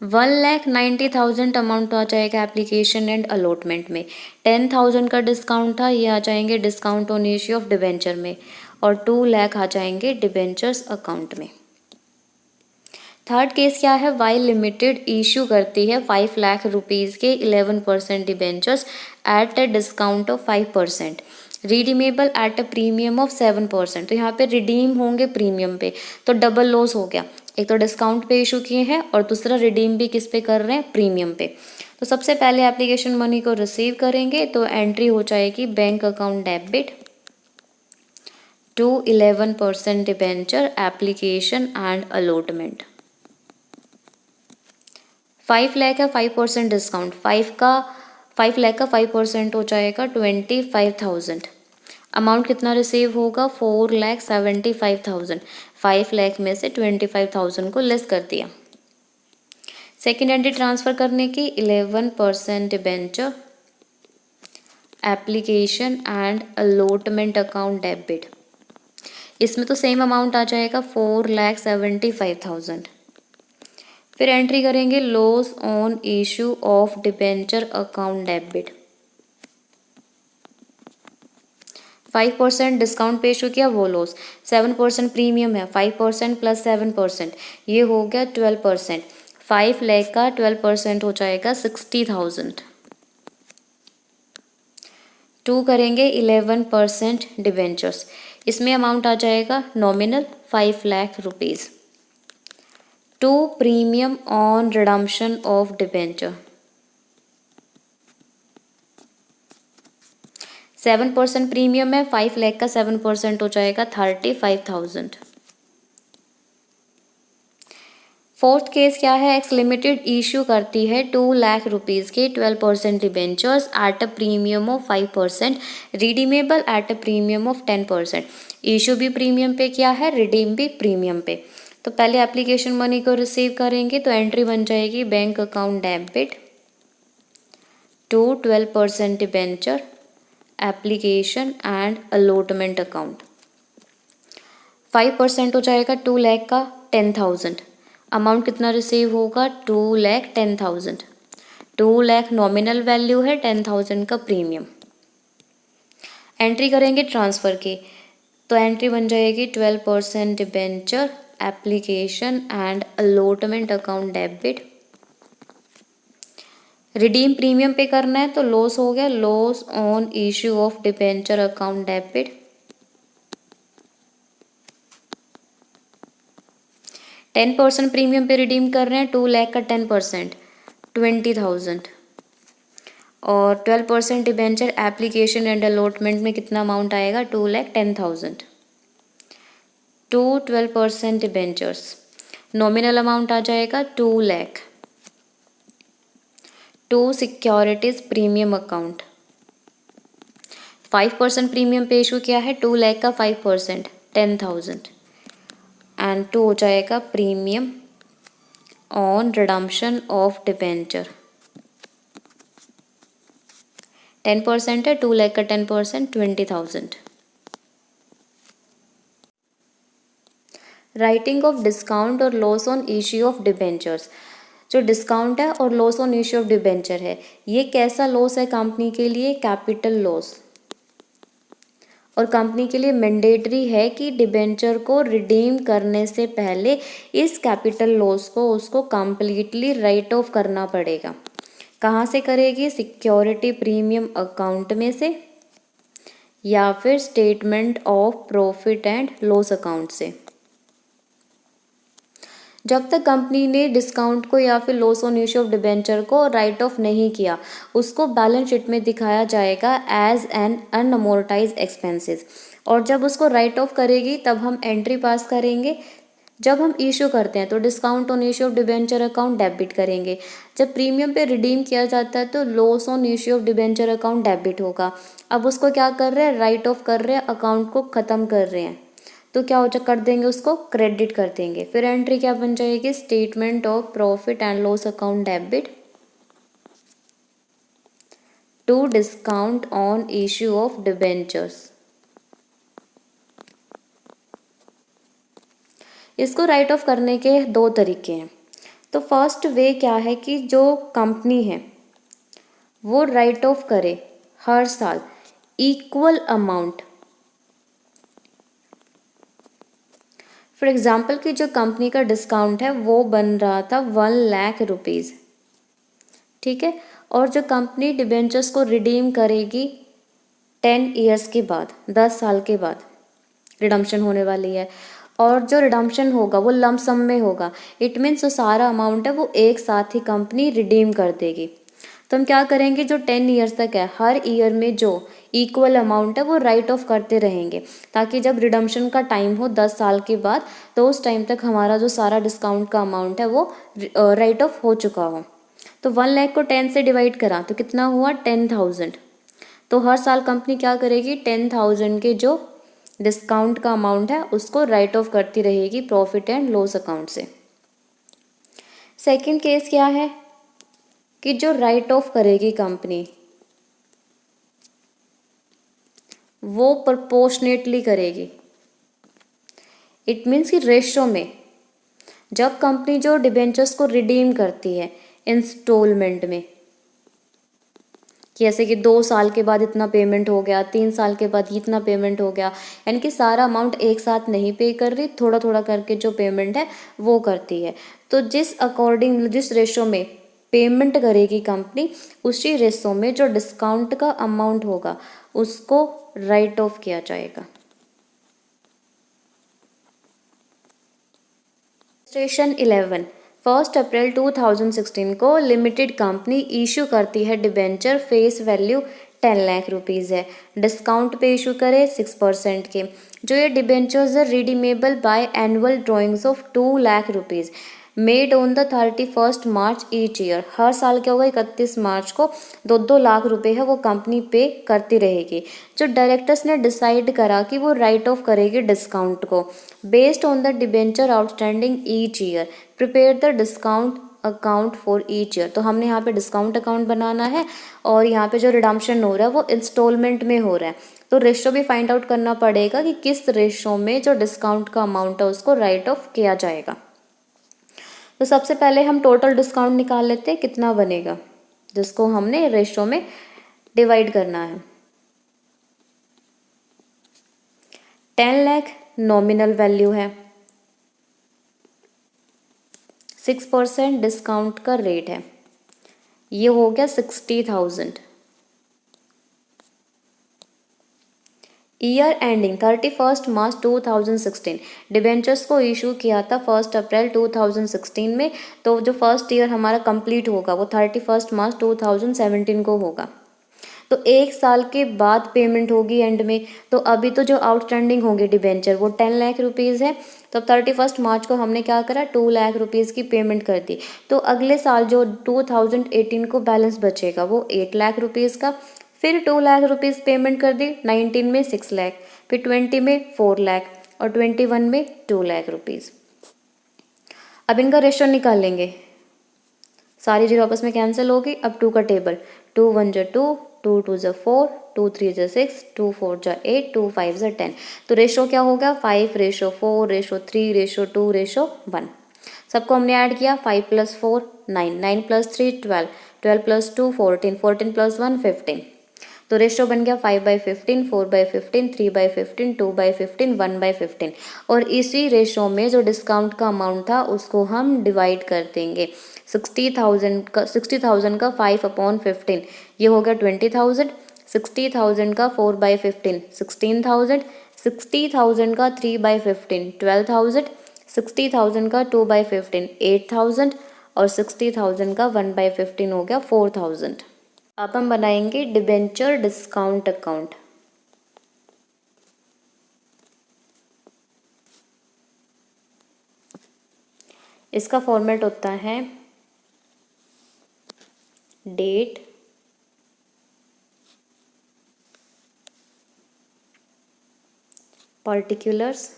1,90,000 अमाउंट आ जाएगा एप्लीकेशन एंड अलॉटमेंट में। 10,000 का डिस्काउंट था, ये आ जाएंगे discount on issue of debenture में और 2 लाख आ जाएंगे डिबेंचर्स अकाउंट में। थर्ड केस क्या है? वाई लिमिटेड इशू करती है 5 लाख रुपीज़ के 11% debentures eight a discount of 5%, redeemable at a premium of 7%। तो यहाँ पे रिडीम होंगे प्रीमियम पे, तो डबल लॉस हो गया। एक तो डिस्काउंट पे इशू किए हैं और दूसरा रिडीम भी किस पे कर रहे हैं? प्रीमियम पे। तो सबसे पहले एप्लीकेशन मनी को रिसीव करेंगे तो एंट्री हो जाएगी bank account debit to 11% debenture application and allotment. 5 lakh का 5% डिस्काउंट, 5 लाख का 5% हो जाएगा 25,000। अमाउंट कितना रिसीव होगा 4,75,000। 5 लाख में से 25,000 को लेस कर दिया। सेकेंड एंट्री ट्रांसफ़र करने की 11% debenture application and allotment account debit. इसमें तो सेम अमाउंट आ जाएगा 4,75,000। फिर एंट्री करेंगे loss on issue of debenture account debit. 5% discount पे इशू किया वो लॉस, 7% प्रीमियम है, 5% प्लस 7% ये हो गया 12%। 5 लाख का 12% हो जाएगा 60,000। 2 करेंगे 11% डिबेंचर्स, इसमें अमाउंट आ जाएगा nominal 5 lakh rupees. 2 premium on redemption of debenture, 7% premium है, 5 लाख का 7% हो जाएगा 35,000। फोर्थ केस क्या है, एक्स लिमिटेड इशू करती है 2 लाख रुपीज़ के 12% debentures at a premium of 5%, redeemable at a premium of 10%। Issue भी प्रीमियम पे किया है, रिडीम भी प्रीमियम पे। तो पहले एप्लीकेशन मनी को रिसीव करेंगे तो एंट्री बन जाएगी bank account debit to 12% debenture application and allotment account. 5% हो जाएगा 2 लाख का 10,000। अमाउंट कितना रिसीव होगा 2,10,000। 2 लाख नॉमिनल वैल्यू है, 10,000 का प्रीमियम। एंट्री करेंगे ट्रांसफ़र की तो एंट्री बन जाएगी 12% debenture application and allotment account debit. Redeem premium पे करना है तो लॉस हो गया, loss on issue of debenture account debit. 10% premium पे रिडीम कर रहे हैं, 2 लाख का 10% 20,000 और 12% डिबेंचर एप्लीकेशन एंड अलॉटमेंट में कितना अमाउंट आएगा 2,10,000। 12% डिबेंचर्स नॉमिनल अमाउंट आ जाएगा 2 lakh. 2 securities premium account, 5% premium पे इशू किया है, 2 लाख का 5% 10,000 एंड 2 हो जाएगा premium on redemption of debenture. 10% है, 2 लाख का 10% 20,000। Writing of discount or loss on issue of debentures. जो डिस्काउंट है और loss on issue of debenture है, ये कैसा लॉस है कंपनी के लिए, कैपिटल लॉस। और कंपनी के लिए मैंडेटरी है कि डिबेंचर को रिडीम करने से पहले इस कैपिटल लॉस को उसको कंप्लीटली राइट ऑफ करना पड़ेगा। कहाँ से करेगी, सिक्योरिटी प्रीमियम अकाउंट में से या फिर statement of profit and loss account से। जब तक कंपनी ने डिस्काउंट को या फिर loss on issue of debenture को राइट ऑफ नहीं किया, उसको बैलेंस शीट में दिखाया जाएगा एज एन अनअमोर्टाइज एक्सपेंसेस। और जब उसको राइट ऑफ करेगी तब हम एंट्री पास करेंगे। जब हम इशू करते हैं तो discount on issue of debenture account debit करेंगे। जब प्रीमियम पे रिडीम किया जाता है तो loss on issue of debenture account debit होगा। अब उसको क्या कर रहे हैं, राइट ऑफ कर रहे हैं, अकाउंट को ख़त्म कर रहे हैं, तो क्या हो जा कर देंगे, उसको क्रेडिट कर देंगे। फिर एंट्री क्या बन जाएगी, statement of profit and loss account debit to discount on issue of debentures. इसको राइट ऑफ करने के 2 तरीके हैं। तो फर्स्ट वे क्या है कि जो कंपनी है वो राइट ऑफ करे हर साल इक्वल अमाउंट। फॉर एग्जाम्पल कि जो कंपनी का डिस्काउंट है वो बन रहा था 1 लाख रुपीज़, ठीक है। और जो कंपनी डिबेंचर्स को रिडीम करेगी 10 ईयर्स के बाद, 10 साल के बाद रिडम्पशन होने वाली है, और जो रिडम्पशन होगा वो लंप सम में होगा। इट मीन्स जो सारा अमाउंट है वो एक साथ ही कंपनी रिडीम कर देगी। तो हम क्या करेंगे, जो 10 ईयर्स तक है हर ईयर में जो इक्वल अमाउंट है वो राइट ऑफ करते रहेंगे, ताकि जब रिडम्पशन का टाइम हो 10 साल के बाद तो उस टाइम तक हमारा जो सारा डिस्काउंट का अमाउंट है वो राइट ऑफ हो चुका हो। तो 1 लाख को 10 से डिवाइड करा तो कितना हुआ 10,000। तो हर साल कंपनी क्या करेगी, 10,000 के जो डिस्काउंट का अमाउंट है उसको राइट ऑफ करती रहेगी प्रॉफिट एंड लॉस अकाउंट से। सेकंड केस क्या है कि जो राइट ऑफ करेगी कंपनी वो प्रोपोर्शनेटली करेगी। इट मीन्स कि रेशो में जब कंपनी जो डिबेंचर्स को रिडीम करती है इंस्टॉलमेंट में, जैसे कि 2 साल के बाद इतना पेमेंट हो गया, 3 साल के बाद इतना पेमेंट हो गया, यानी कि सारा अमाउंट एक साथ नहीं पे कर रही, थोड़ा थोड़ा करके जो पेमेंट है वो करती है। तो जिस अकॉर्डिंग जिस रेशो में पेमेंट करेगी कंपनी, उसी रेशो में जो डिस्काउंट का अमाउंट होगा उसको राइट ऑफ किया जाएगा। स्टेशन 11, 1 अप्रैल 2016 को लिमिटेड कंपनी इशू करती है debenture, face value 10 lakh rupees है, डिस्काउंट पे इशू करे 6% के। जो ये डिबेंचर्स है redeemable by annual drawings of 2 lakh rupees made on the 31 March each year. हर साल क्या होगा, 31 मार्च को 2-2 लाख रुपए है वो कंपनी पे करती रहेगी। जो डायरेक्टर्स ने डिसाइड करा कि वो राइट ऑफ करेगी डिस्काउंट को based on the debenture outstanding each year, prepare the discount account for each year. तो हमने यहाँ पे डिस्काउंट अकाउंट बनाना है और यहाँ पे जो रिडम्पशन हो रहा है वो इंस्टॉलमेंट में हो रहा है, तो रेशो भी फाइंड आउट करना पड़ेगा कि किस रेशो में जो डिस्काउंट का अमाउंट है उसको राइट ऑफ किया जाएगा। तो सबसे पहले हम टोटल डिस्काउंट निकाल लेते हैं कितना बनेगा, जिसको हमने रेशो में डिवाइड करना है। 10 लाख नॉमिनल वैल्यू है, 6% डिस्काउंट का रेट है, ये हो गया 60,000। ईयर एंडिंग 31 मार्च 2016, डिबेंचर्स को इशू किया था 1 अप्रैल 2016 में, तो जो फर्स्ट ईयर हमारा कंप्लीट होगा वो 31 मार्च 2017 को होगा। तो 1 साल के बाद पेमेंट होगी एंड में। तो अभी तो जो आउटस्टैंडिंग होंगे डिबेंचर वो 10 लाख रुपीज़ है, तो 31 मार्च को हमने क्या करा 2 लाख रुपीज़ की पेमेंट कर दी। तो अगले साल जो 2018 को बैलेंस बचेगा वो 8 लाख रुपीज़ का, फिर 2 लाख रुपीज़ पेमेंट कर दी, 19 में 6 लाख, फिर 20 में 4 लाख और 21 में 2 लाख रुपीज़। अब इनका रेशो निकाल लेंगे, सारी जीरो आपस में कैंसिल होगी। अब 2 का टेबल, 2 1 जा 2, 2 2 जा 4, 2 3 जा 6, 2 4 जा 8, 2 5 जा 10। तो रेशो क्या होगा 5:4:3:2:1। सबको हमने ऐड किया, 5 + 4 9, 9 + 3 12, 12 + 2 14, 14 + 1 15। तो रेशो बन गया 5/15, 4/15, 3/15, 2/15, 1/15। और इसी रेशो में जो डिस्काउंट का अमाउंट था उसको हम डिवाइड कर देंगे। 60,000 का 5/15 ये हो गया 20,000, 60,000 का 4/15 16,000, 60,000 का 3/15 12,000, 60,000 का 2/15 8,000 और 60,000 का 1/15 हो गया 4,000। अब हम बनाएंगे डिबेंचर डिस्काउंट अकाउंट। इसका फॉर्मेट होता है date, particulars,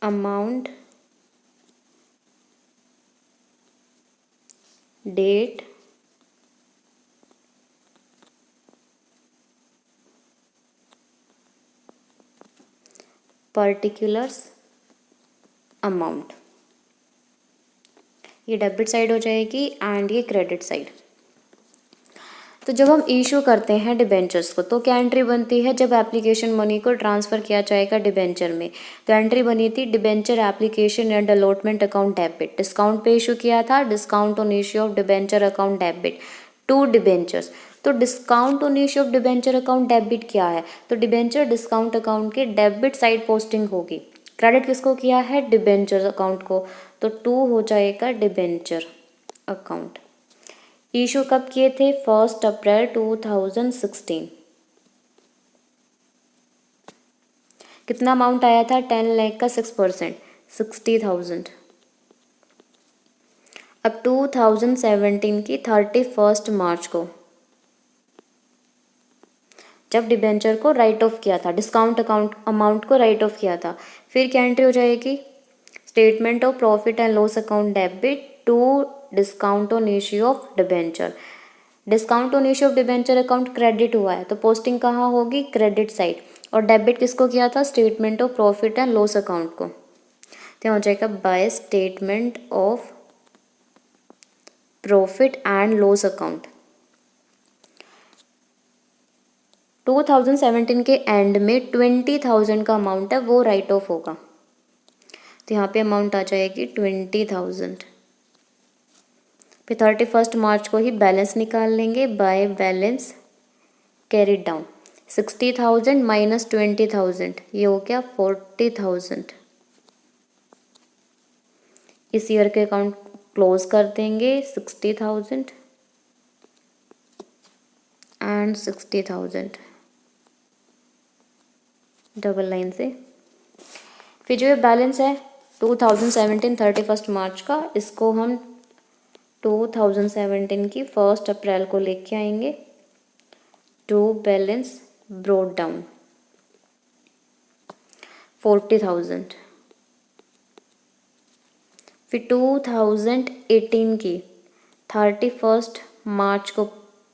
amount, date, particulars, amount. ये डेबिट साइड हो जाएगी एंड ये क्रेडिट साइड। तो जब हम इशू करते हैं डिबेंचर्स को तो क्या एंट्री बनती है, जब एप्लीकेशन मनी को ट्रांसफ़र किया जाएगा डिबेंचर में। तो एंट्री बनी थी debenture application and allotment account debit, discount पे इशू किया था, discount on issue of debenture account debit to debentures. तो discount on issue of debenture account debit क्या है, तो डिबेंचर डिस्काउंट अकाउंट के डेबिट साइड पोस्टिंग होगी क्रेडिट किसको किया है? डिबेंचर अकाउंट को, तो 2 हो जाएगा डिबेंचर अकाउंट। इशू कब किए थे? 1 अप्रैल 2016। कितना अमाउंट आया था? 10 लाख का 6%, 60,000। अब 2017 की 31 मार्च को जब डिबेंचर को राइट ऑफ किया था, डिस्काउंट अकाउंट अमाउंट को राइट ऑफ किया था, फिर क्या एंट्री हो जाएगी? Statement of profit and loss account debit to discount on issue of debenture. Discount on issue of debenture account credit हुआ है, तो पोस्टिंग कहाँ होगी? Credit side. और डेबिट किसको किया था? Statement of profit and loss account को, तो हो जाएगा by statement of profit and loss account. 2017 के एंड में 20,000 का अमाउंट है वो राइट ऑफ होगा, तो यहाँ पे अमाउंट आ जाएगी 20,000। फिर 31 मार्च को ही बैलेंस निकाल लेंगे by balance carried down. 60,000 minus 20,000 ये हो गया 40,000। इस ईयर के अकाउंट क्लोज कर देंगे 60,000 एंड 60,000 डबल लाइन से। फिर जो ये बैलेंस है 2017 31 मार्च का, इसको हम 2017 की 1 अप्रैल को लेके आएंगे टू बैलेंस ब्रोड डाउन 40,000। फिर 2018 की 31 मार्च को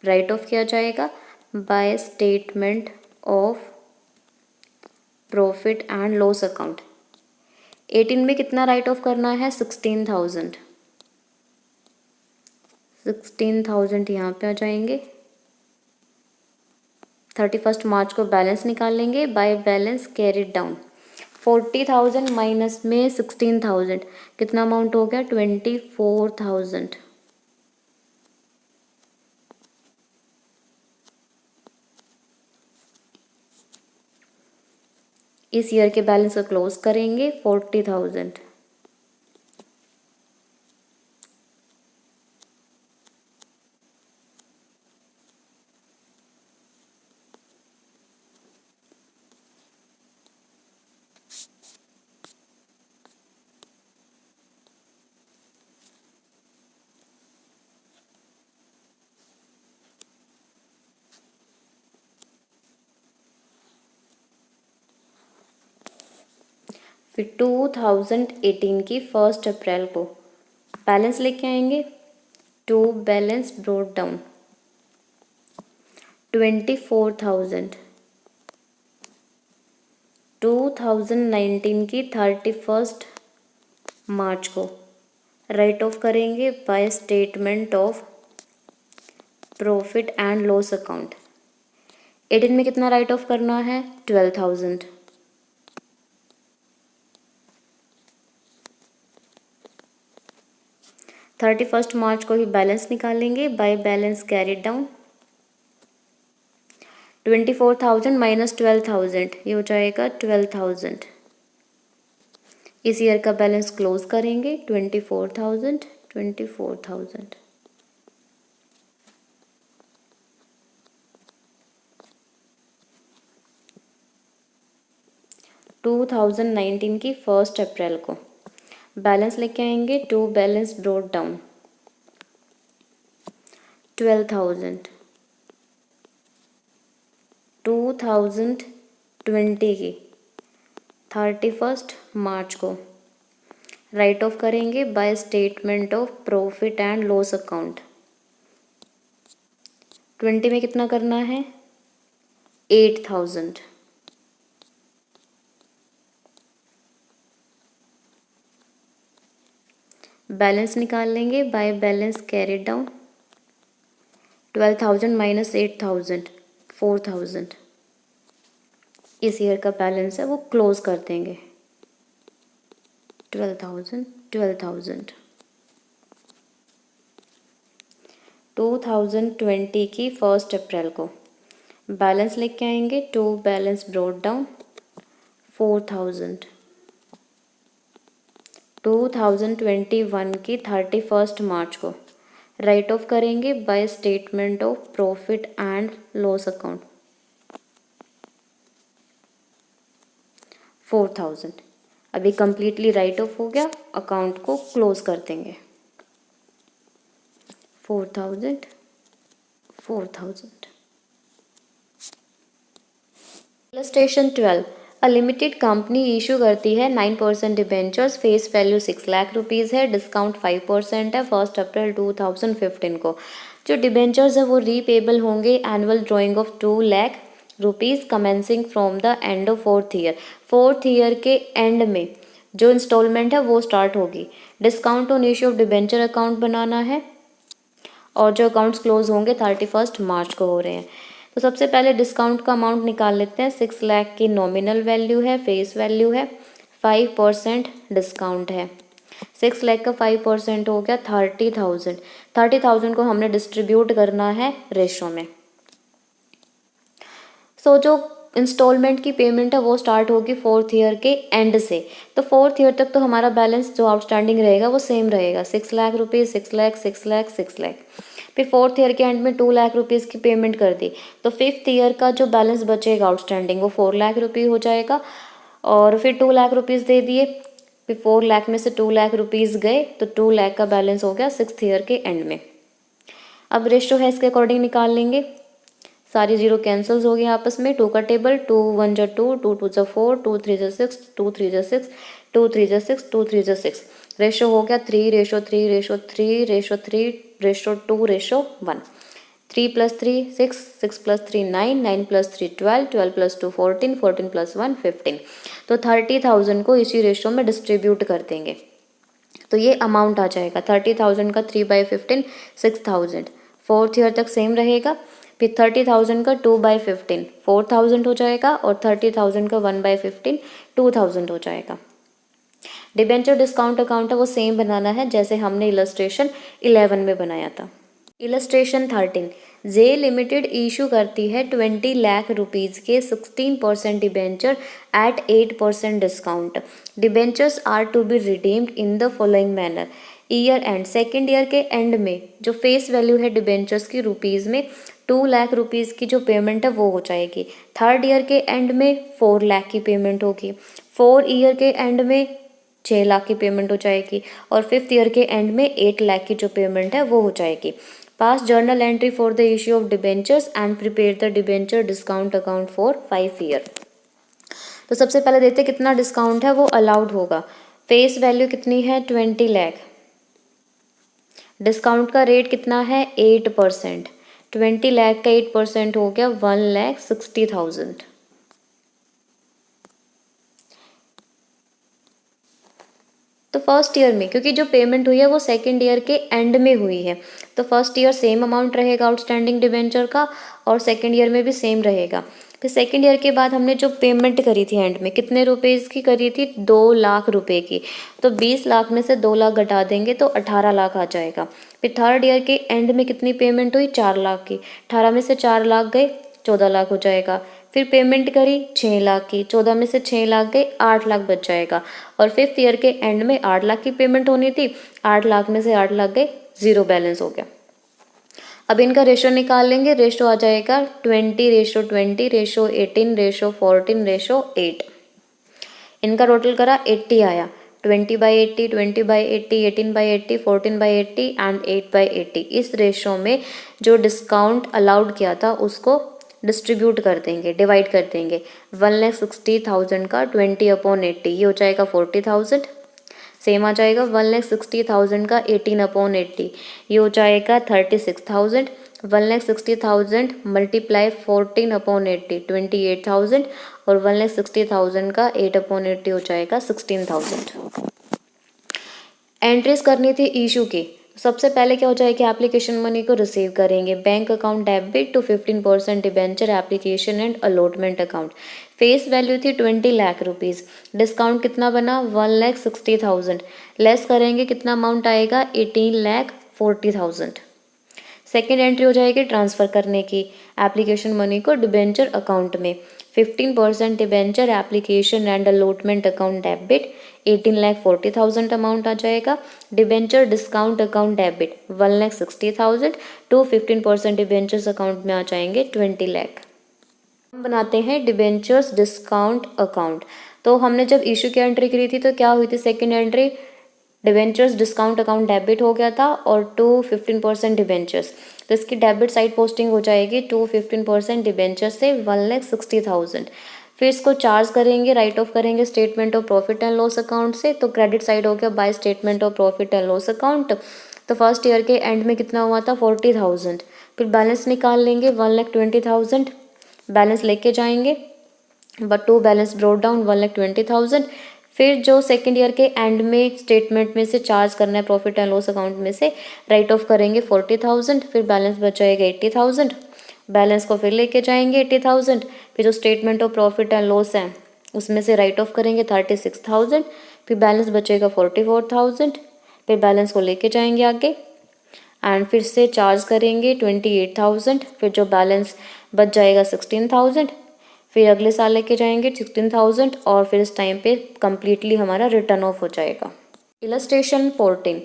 राइट ऑफ किया जाएगा by statement of profit and loss account. 18 में कितना राइट ऑफ करना है? 16,000। 16,000 यहाँ पे आ जाएंगे। 31 मार्च को बैलेंस निकाल लेंगे by balance carried down. 40,000 minus में 16,000 कितना अमाउंट हो गया? 24,000। इस ईयर के बैलेंस को क्लोज करेंगे 40,000। फिर 2018 की 1 अप्रैल को बैलेंस लेके आएंगे टू बैलेंस ब्रोड डाउन 24,000। 2019 की 31 मार्च को राइट ऑफ करेंगे by statement of profit and loss account. 18 में कितना राइट ऑफ करना है? 12,000। 31 मार्च को ही बैलेंस निकालेंगे by balance carried down. 24,000 minus 12,000 ये हो जाएगा 12,000। इस ईयर का बैलेंस क्लोज करेंगे 24,000। 2019 की 1 अप्रैल को बैलेंस लेके आएंगे टू बैलेंस ब्रोड डाउन 12,000। 2020 की 31 मार्च को राइट ऑफ करेंगे by statement of profit and loss account. 20 में कितना करना है? 8,000। बैलेंस निकाल लेंगे by balance carried down. 12,000 minus 8,000 4,000। इस ईयर का बैलेंस है वो क्लोज कर देंगे 12,000। 2020 की 1 अप्रैल को बैलेंस लेके आएंगे टू बैलेंस ब्रोड डाउन 4,000। 2021 की 31 मार्च को राइट ऑफ करेंगे by statement of profit and loss account 4000। अभी कंप्लीटली राइट ऑफ हो गया, अकाउंट को क्लोज कर देंगे। 4000 illustration 12। A limited company issue करती है 9% debentures, face value 6 lakh rupees है, डिस्काउंट 5% है 1 अप्रैल 2015 को। जो डिबेंचर्स है वो रीपेबल होंगे annual drawing of 2 lakh rupees commencing from the end of 4th year. 4th year के एंड में जो इंस्टॉलमेंट है वो स्टार्ट होगी। Discount on issue of debenture account बनाना है और जो अकाउंट्स क्लोज होंगे 31 मार्च को हो रहे हैं। तो सबसे पहले डिस्काउंट का अमाउंट निकाल लेते हैं। 6 लाख की नॉमिनल वैल्यू है, फेस वैल्यू है, 5% डिस्काउंट है। 6 लाख का 5% हो गया 30,000। 30,000 को हमने डिस्ट्रीब्यूट करना है रेशो में। सो जो इंस्टॉलमेंट की पेमेंट है वो स्टार्ट होगी 4th ईयर के एंड से। तो 4th ईयर तक तो हमारा बैलेंस जो आउटस्टैंडिंग रहेगा वो सेम रहेगा, 6 लाख रुपीज़, 6 लाख, 6 लाख, 6 लाख। फिर 4th ईयर के एंड में 2 लाख रुपीज़ की पेमेंट कर दी, तो 5th ईयर का जो बैलेंस बचेगा आउटस्टैंडिंग वो 4 लाख रुपये हो जाएगा। और फिर 2 लाख रुपीज़ दे दिए, फिर 4 लाख में से 2 लाख रुपीज़ गए तो 2 लाख का बैलेंस हो गया 6th ईयर के एंड में। अब रेशो है इसके अकॉर्डिंग निकाल लेंगे। सारी जीरो कैंसल्स हो गई आपस में। 2 का टेबल, 2 1 जा 2, 2 2 जा 4, 2 3 जा 6, 2 3 जा 6, 2 3 जा 6, 2 3 जा 6। रेशो हो गया 3 ratio 3 ratio 3 ratio 3 ratio 2 ratio 1। 3 + 3 6, 6 + 3 9, 9 + 3 12, 12 + 2 14, 14 + 1 15। तो 30,000 को इसी रेशो में डिस्ट्रीब्यूट कर देंगे तो ये अमाउंट आ जाएगा 30,000 का 3/15 6,000। 4th ईयर तक सेम रहेगा। फिर 30,000 का 2/15 4,000 हो जाएगा और 30,000 का 1/15 2,000 हो जाएगा। डिबेंचर डिस्काउंट अकाउंट है वो सेम बनाना है जैसे हमने इलस्ट्रेशन 11 में बनाया था। इलस्ट्रेशन 13। जे लिमिटेड इशू करती है 20 लाख रुपीज़ के 16% debenture at 8% discount. Debentures are to be redeemed in the following manner. Year end, second year के एंड में जो फेस वैल्यू है डिबेंचर्स की रुपीज़ में 2 लाख रुपीज़ की जो पेमेंट है वो हो जाएगी। 3rd ईयर के एंड में 4 लाख की पेमेंट होगी। 4 ईयर के एंड में 6 लाख की पेमेंट हो जाएगी और 5th ईयर के एंड में 8 लाख की जो पेमेंट है वो हो जाएगी। पास journal entry for the issue of debentures and prepare the debenture discount account for 5 year. तो सबसे पहले देखते हैं कितना डिस्काउंट है वो अलाउड होगा। फेस वैल्यू कितनी है 20 लाख, डिस्काउंट का रेट कितना है 8%। 20 लाख का 8% हो गया 1,60,000। तो फर्स्ट ईयर में क्योंकि जो पेमेंट हुई है वो सेकेंड ईयर के एंड में हुई है तो फर्स्ट ईयर सेम अमाउंट रहेगा आउटस्टैंडिंग डिबेंचर का और सेकेंड ईयर में भी सेम रहेगा। फिर सेकेंड ईयर के बाद हमने जो पेमेंट करी थी एंड में कितने रुपीज़ की करी थी 2 लाख रुपए की, तो 20 लाख में से 2 लाख घटा देंगे तो 18 लाख आ जाएगा। फिर 3rd ईयर के एंड में कितनी पेमेंट हुई 4 लाख की, 18 में से 4 लाख गए 14 लाख हो जाएगा। फिर पेमेंट करी 6 लाख की, 14 में से 6 लाख गए 8 लाख बच जाएगा और 5th ईयर के एंड में 8 लाख की पेमेंट होनी थी, 8 लाख में से 8 लाख गए, जीरो बैलेंस हो गया। अब इनका रेशो निकाल लेंगे। रेशो आ जाएगा 20 रेशो 20 रेशो 18 रेशो 14 रेशो 8। इनका टोटल करा 80 आया। 20/80 20/80 18/80 14/80 एंड 8/80। इस रेशो में जो डिस्काउंट अलाउड किया था उसको डिस्ट्रीब्यूट कर देंगे, डिवाइड कर देंगे। 1,60,000 का 20/80 ये हो जाएगा 40,000। सेम आ जाएगा 1,60,000 का 18/80 ये हो जाएगा 36,000। 1,60,000 मल्टीप्लाई 14/80 28,000 और 1,60,000 का 8/80 हो जाएगा 16,000। एंट्रीज करनी थी इशू की। सबसे पहले क्या हो जाएगा एप्लीकेशन मनी को रिसीव करेंगे। Bank account debit to 15% debenture application and allotment account. Face value थी 20 लाख रुपीज़, डिस्काउंट कितना बना 1,60,000, लेस करेंगे कितना अमाउंट आएगा 18,40,000। सेकेंड एंट्री हो जाएगी ट्रांसफ़र करने की एप्लीकेशन मनी को डिबेंचर अकाउंट में। 15% debenture application and allotment account debit 18,40,000 amount आ जाएगा। Debenture discount account debit 1,60,000 to 15% debentures account में आ जाएंगे 20 लाख। हम बनाते हैं डिबेंचर्स डिस्काउंट अकाउंट। तो हमने जब इशू की एंट्री करी थी तो क्या हुई थी, second entry debentures discount account debit हो गया था और टू 15% डिबेंचर्स, तो इसकी डेबिट साइड पोस्टिंग हो जाएगी टू 15% डिबेंचर्स से 1,60,000। फिर इसको चार्ज करेंगे, राइट ऑफ करेंगे statement of profit and loss account से, तो क्रेडिट साइड हो गया by statement of profit and loss account. तो फर्स्ट ईयर के एंड में कितना हुआ था 40,000। फिर बैलेंस निकाल लेंगे 1,20,000, बैलेंस लेके जाएंगे but to balance brought down 1,20,000। फिर जो सेकेंड ईयर के एंड में स्टेटमेंट में से चार्ज करना है प्रॉफिट एंड लॉस अकाउंट में से राइट ऑफ करेंगे 40,000, फिर बैलेंस बचाएगा 80,000, बैलेंस को फिर लेके जाएंगे 80,000। फिर जो statement of profit and loss है उसमें से राइट ऑफ करेंगे 36,000, फिर बैलेंस बचेगा 44,000, फिर बैलेंस को लेके जाएंगे आगे एंड फिर से चार्ज करेंगे 28,000, फिर जो बैलेंस बच जाएगा 16,000, फिर अगले साल लेके जाएंगे 16,000 और फिर इस टाइम पे कम्प्लीटली हमारा रिटर्न ऑफ हो जाएगा। इलस्ट्रेशन 14,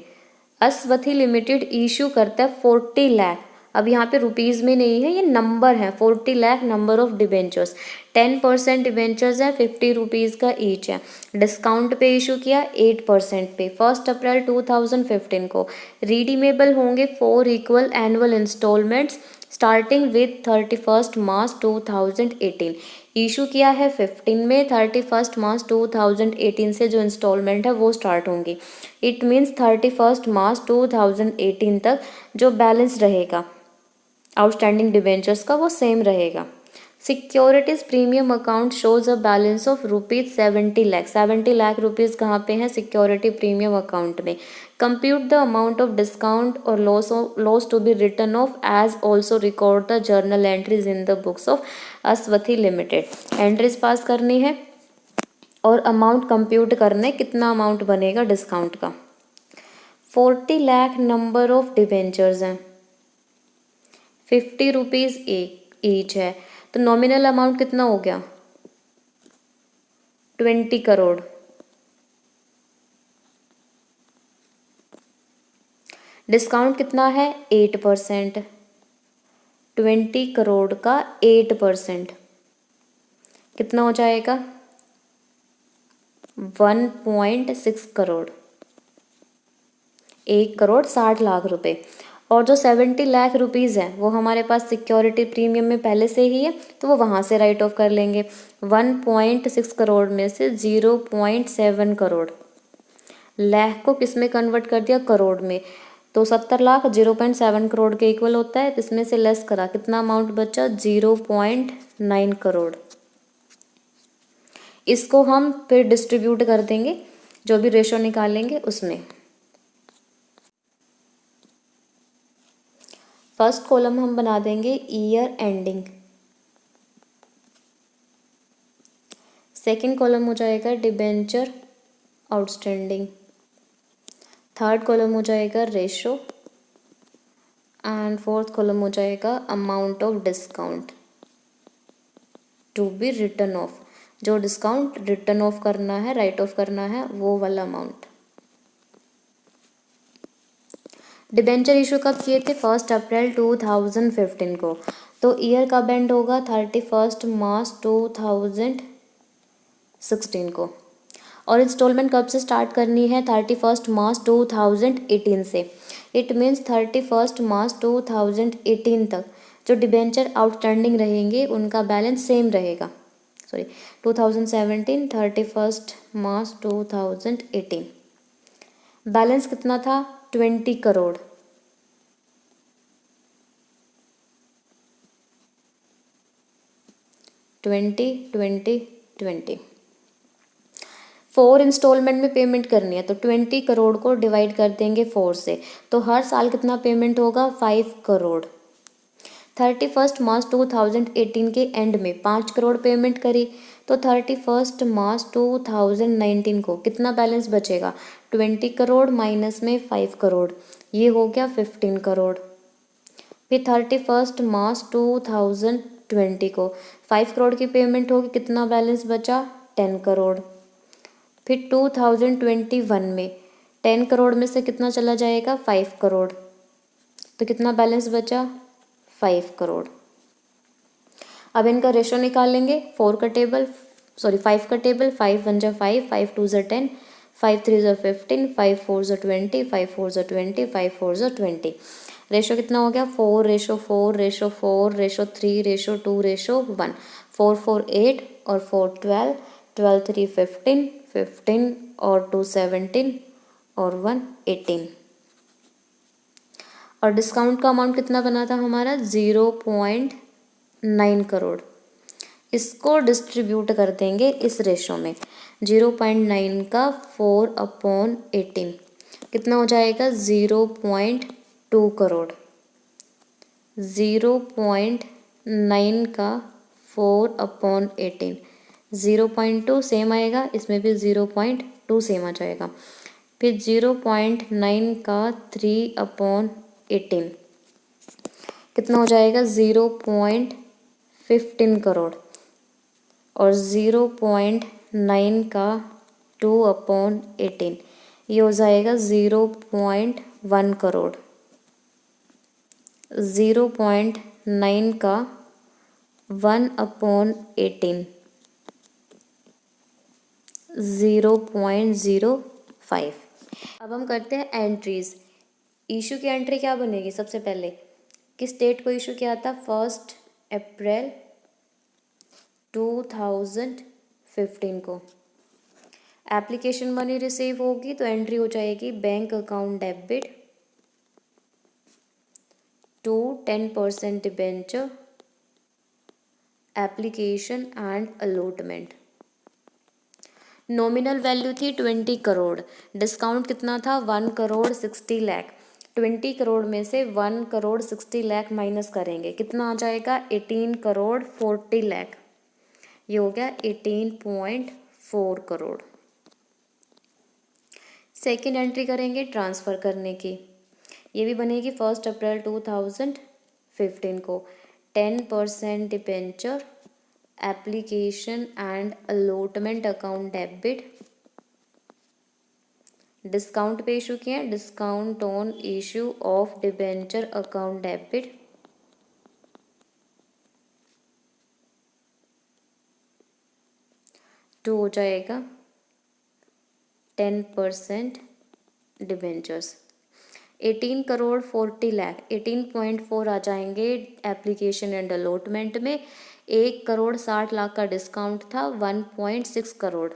अस्वथी लिमिटेड इशू करता है 40 लाख। अब यहाँ पे रुपीज़ में नहीं है, ये नंबर है, 40 lakh number of debentures. 10% debentures है, 50 रुपीज़ का ईच है। डिस्काउंट पे इशू किया 8% पे 1 अप्रैल 2015 को। रिडीमेबल होंगे 4 equal annual instalments starting with 31 March 2018। Issue किया है 15 में, 31 मार्च 2018 से जो इंस्टॉलमेंट है वो स्टार्ट होंगी। इट मीन्स 31 मार्च 2018 तक जो बैलेंस रहेगा आउटस्टैंडिंग डिबेंचर्स का वो सेम रहेगा। Securities premium account shows a balance of rupees 70 lakh. 70 lakh rupees कहाँ पे हैं, सिक्योरिटी प्रीमियम अकाउंट में। Compute the amount of discount or loss to be written off as also record the journal entries in the books of Aswathi limited. Entries pass करनी है और amount compute करने कितना amount बनेगा डिस्काउंट का। 40 lakh number of debentures हैं, 50 rupees each है, तो नॉमिनल अमाउंट कितना हो गया 20 करोड़। डिस्काउंट कितना है 8%, 20 करोड़ का 8% कितना हो जाएगा 1.6 करोड़, 1,60,00,000 रुपए। और जो 70 लाख रुपीज़ है वो हमारे पास सिक्योरिटी प्रीमियम में पहले से ही है, तो वो वहाँ से राइट ऑफ कर लेंगे। 1.6 करोड़ में से 0.7 करोड़, लाख को किस में कन्वर्ट कर दिया करोड़ में, तो 70 लाख 0.7 करोड़ के इक्वल होता है। इसमें से लेस करा कितना अमाउंट बचा 0.9 करोड़। इसको हम फिर डिस्ट्रीब्यूट कर देंगे जो भी रेशो निकालेंगे उसमें। फर्स्ट कॉलम हम बना देंगे ईयर एंडिंग, सेकंड कॉलम हो जाएगा डिबेंचर आउटस्टैंडिंग, थर्ड कॉलम हो जाएगा रेशो एंड फोर्थ कॉलम हो जाएगा amount of discount to be written off. जो डिस्काउंट रिटर्न ऑफ करना है, राइट ऑफ करना है, वो वाला अमाउंट। डिबेंचर इशू कब किए थे 1 अप्रैल 2015 को, तो ईयर कब एंड होगा 31 मार्च 2016 को। और इंस्टॉलमेंट कब से स्टार्ट करनी है 31 मार्च 2018 से। इट मीन्स 31 मार्च 2018 तक जो डिबेंचर आउटस्टैंडिंग रहेंगे उनका बैलेंस सेम रहेगा। 2017 31 मार्च 2018 बैलेंस कितना था 20 करोड़। ट्वेंटी 4 इंस्टॉलमेंट में पेमेंट करनी है, तो 20 करोड़ को डिवाइड कर देंगे 4 से, तो हर साल कितना पेमेंट होगा 5 करोड़। 31 मार्च 2018 के एंड में 5 करोड़ पेमेंट करी, तो 31 मार्च 2019 को कितना बैलेंस बचेगा 20 करोड़ माइनस में 5 करोड़, ये हो गया 15 करोड़। फिर 31 मार्च 2020 को 5 करोड़ की पेमेंट होगी, कितना बैलेंस बचा 10 करोड़। फिर 2021 में 10 करोड़ में से कितना चला जाएगा, 5 करोड़, तो कितना बैलेंस बचा, 5 करोड़। अब इनका रेशो निकालेंगे, 4 का टेबल, सॉरी 5 का टेबल, 5 1 जा 5, 5 2 जा 10, 5 3 जा 15, 5 4 जा 20, 5 4 जा 20, 5 4 जा 20। रेशो कितना हो गया, 4:4, रेशो 4, रेशो 3, रेशो 2, रेशो 1, 4 4 8 और 4 12, 12 3 15, 15 और 2 17 और 1 18। और डिस्काउंट का अमाउंट कितना बना था हमारा, 0.9 करोड़। इसको डिस्ट्रीब्यूट कर देंगे इस रेशो में, 0.9 का 4/18 कितना हो जाएगा, 0.2 करोड़। 0.9 का 4/18, 0.2 सेम आएगा, इसमें भी 0.2 सेम आ जाएगा। फिर 0.9 का 3/18 कितना हो जाएगा, 0.15 करोड़। और 0.9 का 2/18 ये हो जाएगा 0.1 करोड़। 0.9 का 1/18 0.05। अब हम करते हैं एंट्रीज। इशू की एंट्री क्या बनेगी, सबसे पहले किस डेट को इशू किया था, 1 अप्रैल 2015 को। एप्लीकेशन मनी रिसीव होगी तो एंट्री हो जाएगी bank account debit to 10% debenture application and allotment. Nominal value थी 20 करोड़, डिस्काउंट कितना था, 1 करोड़ 60 लाख। 20 करोड़ में से 1 करोड़ 60 लाख माइनस करेंगे, कितना आ जाएगा, 18 करोड़ 40 लाख। ये हो गया 18.4 करोड़। सेकेंड एंट्री करेंगे ट्रांसफ़र करने की, ये भी बनेगी 1 अप्रैल 2015 को। 10% debenture application and allotment account debit, discount पे इशू किए, discount on issue of debenture account debit to हो जाएगा 10% डिबेंचर्स। 18 करोड़ 40 लाख, 18.4 आ जाएंगे एप्लीकेशन एंड अलॉटमेंट में। 1 करोड़ 60 लाख का डिस्काउंट था, 1.6 करोड़,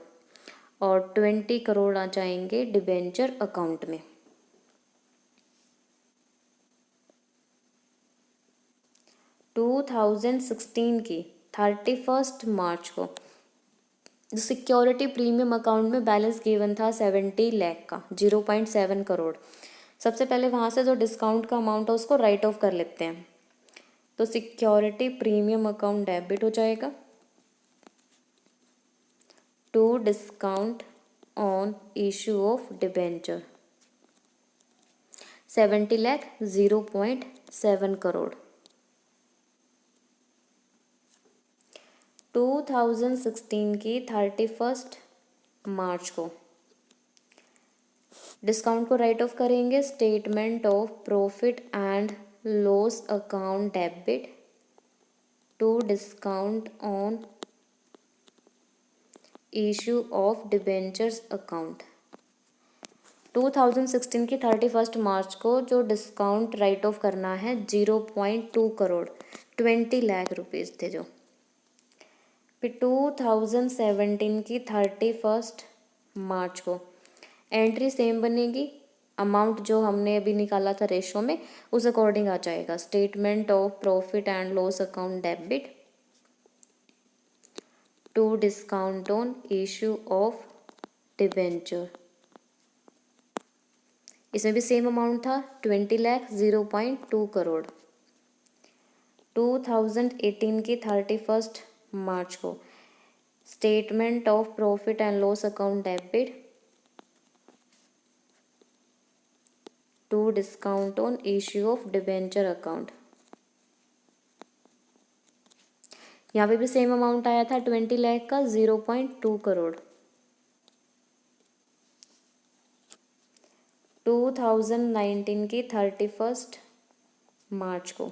और 20 करोड़ आ जाएंगे डिबेंचर अकाउंट में। टू 2016 की 31 मार्च को सिक्योरिटी प्रीमियम अकाउंट में बैलेंस गिवन था 70 लाख का, 0.7 करोड़। सबसे पहले वहाँ से जो डिस्काउंट का अमाउंट है उसको राइट ऑफ कर लेते हैं। तो सिक्योरिटी प्रीमियम अकाउंट डेबिट हो जाएगा to discount on issue of debenture 70 lakh, 0.7 crore. 2016 की 31 मार्च को डिस्काउंट को राइट ऑफ करेंगे, statement of profit and loss account debit to discount on issue of debentures account. 2016 की 31 मार्च को जो डिस्काउंट राइट ऑफ करना है 0.2 करोड़, 20 लाख रुपीज़ थे जो। फिर 2017 की 31 मार्च को एंट्री सेम बनेगी, अमाउंट जो हमने अभी निकाला था रेशो में उस अकॉर्डिंग आ जाएगा, statement of profit and loss account debit to discount on issue of debenture. इसमें भी सेम अमाउंट था 20 लाख, 0.2 करोड़। 2018 की 31 मार्च को statement of profit and loss account debit to discount on issue of debenture account. यहाँ पे भी सेम अमाउंट आया था 20 लाख का, 0.2 करोड़। 2019 की 31 मार्च को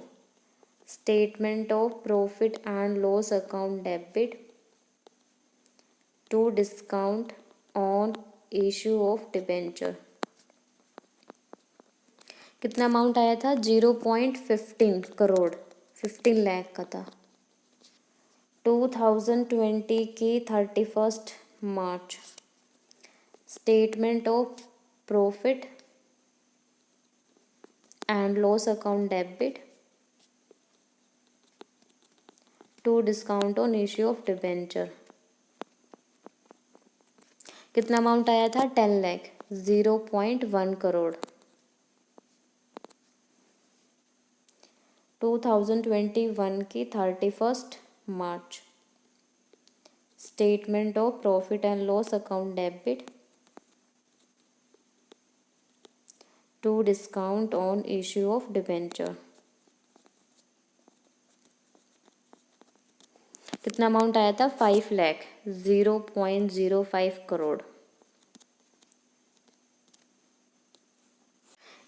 statement of profit and loss account debit to discount on issue of debenture. कितना अमाउंट आया था? 0.15 करोड़, 15 लाख का था। 2020 की 31 March statement of profit and loss account debit to discount on issue of debenture. कितना अमाउंट आया था? 10 लाख, 0.1 करोड़। 2021 की 31 March statement of profit and loss account debit to discount on issue of debenture. कितना अमाउंट आया था? 5 lakh, 0.05 crore.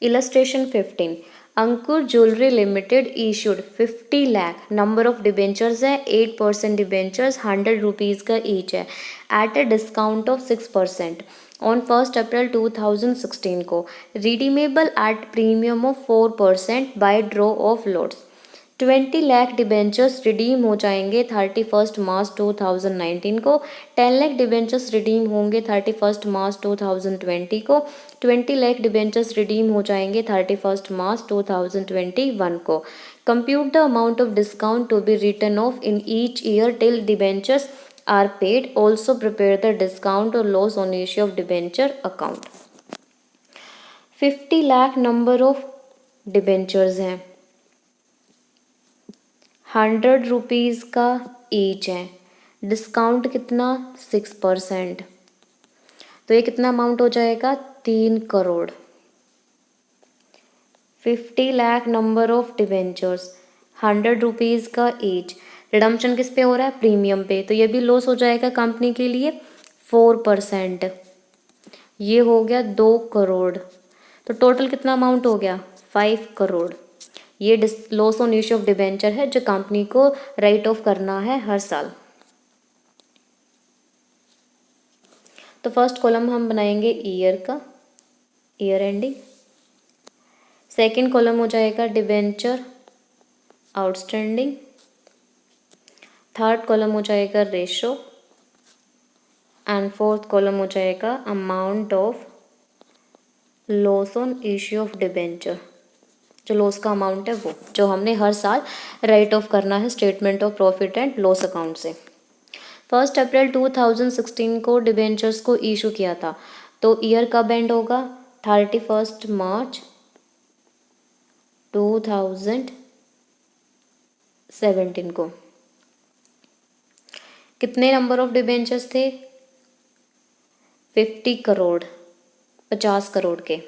Illustration 15, Ankur jewellery limited issued 50 lakh, number of debentures है 8% debentures, 100 rupees का each है, at a discount of 6% on 1 April 2016 को, redeemable at premium of 4% by draw of lots. 20 लाख debentures redeem हो जाएंगे 31 मार्च 2019 को, 10 लाख डिबेंचर्स रिडीम होंगे 31 मार्च 2020 को, 20 लाख डिबेंचर्स रिडीम हो जाएंगे 31 मार्च 2021 को। Compute the amount of discount to be written off in each year till debentures are paid, also prepare the discount or loss on issue of debenture account. 50 lakh number of debentures हैं, 100 rupees का each है, discount कितना? 6%। तो ये कितना amount हो जाएगा? 3 crore. 50 lakh number of debentures, 100 rupees का ईच, रिडम्पशन किस पे हो रहा है? प्रीमियम पे, तो ये भी लॉस हो जाएगा कंपनी के लिए 4%। ये हो गया 2 करोड़। तो टोटल कितना अमाउंट हो गया? 5 करोड़। ये loss on issue of debenture है जो कंपनी को राइट ऑफ करना है हर साल। तो फर्स्ट कॉलम हम बनाएंगे ईयर का, ईयर एंडिंग। सेकंड कॉलम हो जाएगा डिबेंचर आउटस्टैंडिंग। थर्ड कॉलम हो जाएगा रेशो एंड फोर्थ कॉलम हो जाएगा amount of loss on issue of debenture, जो लॉस का अमाउंट है वो, जो हमने हर साल राइट ऑफ करना है statement of profit and loss account से। 1 अप्रैल 2016 को डिबेंचर्स को इशू किया था, तो ईयर कब एंड होगा? 31 मार्च 2017 को। कितने नंबर ऑफ डिबेंचर्स थे? 50 करोड़, 50 करोड़ के।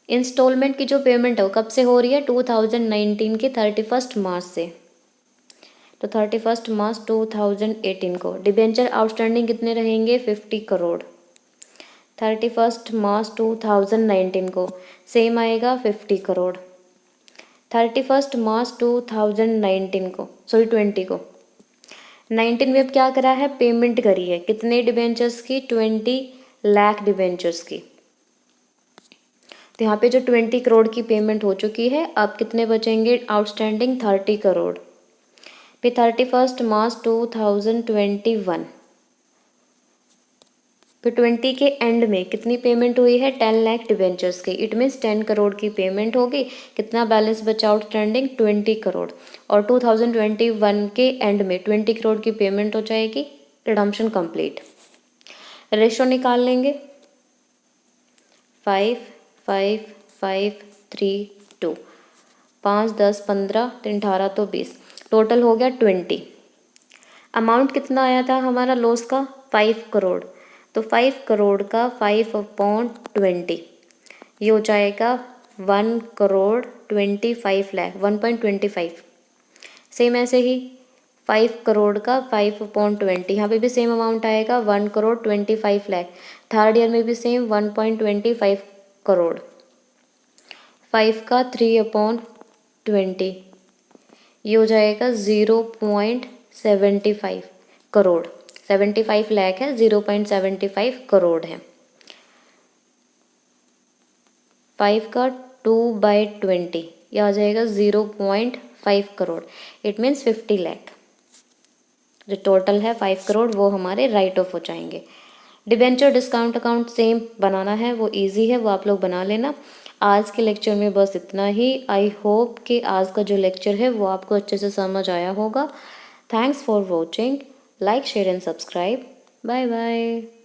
इंस्टॉलमेंट की जो पेमेंट है वो कब से हो रही है? 2019 के 31 मार्च से, तो 31 मार्च 2018 को। डिबेंचर आउटस्टैंडिंग कितने रहेंगे? 50 करोड़। 31 मार्च 2019 को सेम आएगा 50 करोड़। 31 मार्च 2019 को, सॉरी 20 को, 19 में अब क्या करा है? पेमेंट करी है। कितने डिबेंचर्स की? 20 लाख डिबेंचर्स की। तो यहाँ पे जो 20 करोड़ की पेमेंट हो चुकी है, अब कितने बचेंगे आउटस्टैंडिंग? 30 करोड़। फिर 31 मार्च 2021, फिर 20 के एंड में कितनी पेमेंट हुई है? 10 लाख डिबेंचर्स की। इट मीन्स 10 करोड़ की पेमेंट होगी। कितना बैलेंस बचा आउटस्टैंडिंग? 20 करोड़। और 2021 के एंड में 20 करोड़ की पेमेंट हो जाएगी, रिडम्पशन कंप्लीट। रेशो निकाल लेंगे, 5 5 5 3 2, 5 10 15 18 तो 20, टोटल हो गया 20। अमाउंट कितना आया था हमारा लॉस का? 5 करोड़। तो 5 करोड़ का 5/20 ये हो जाएगा 1 करोड़ 25 लाख, 1.25। सेम ऐसे ही 5 करोड़ का 5/20, यहाँ पे भी सेम अमाउंट आएगा 1 करोड़ 25 लाख। थर्ड ईयर में भी सेम 1.25 करोड़। 5 का 3/20 ये हो जाएगा 0.75 करोड़। 75 लाख है, 0.75 करोड़ है। 5 का 2/20 ये आ जाएगा 0.5 करोड़। It means 50 lakh. जो टोटल है 5 करोड़ वो हमारे राइट ऑफ हो जाएंगे। डिबेंचर डिस्काउंट अकाउंट सेम बनाना है, वो इजी है, वो आप लोग बना लेना। आज के लेक्चर में बस इतना ही। आई होप कि आज का जो लेक्चर है वो आपको अच्छे से समझ आया होगा। Thanks for watching. Like share and subscribe. Bye bye.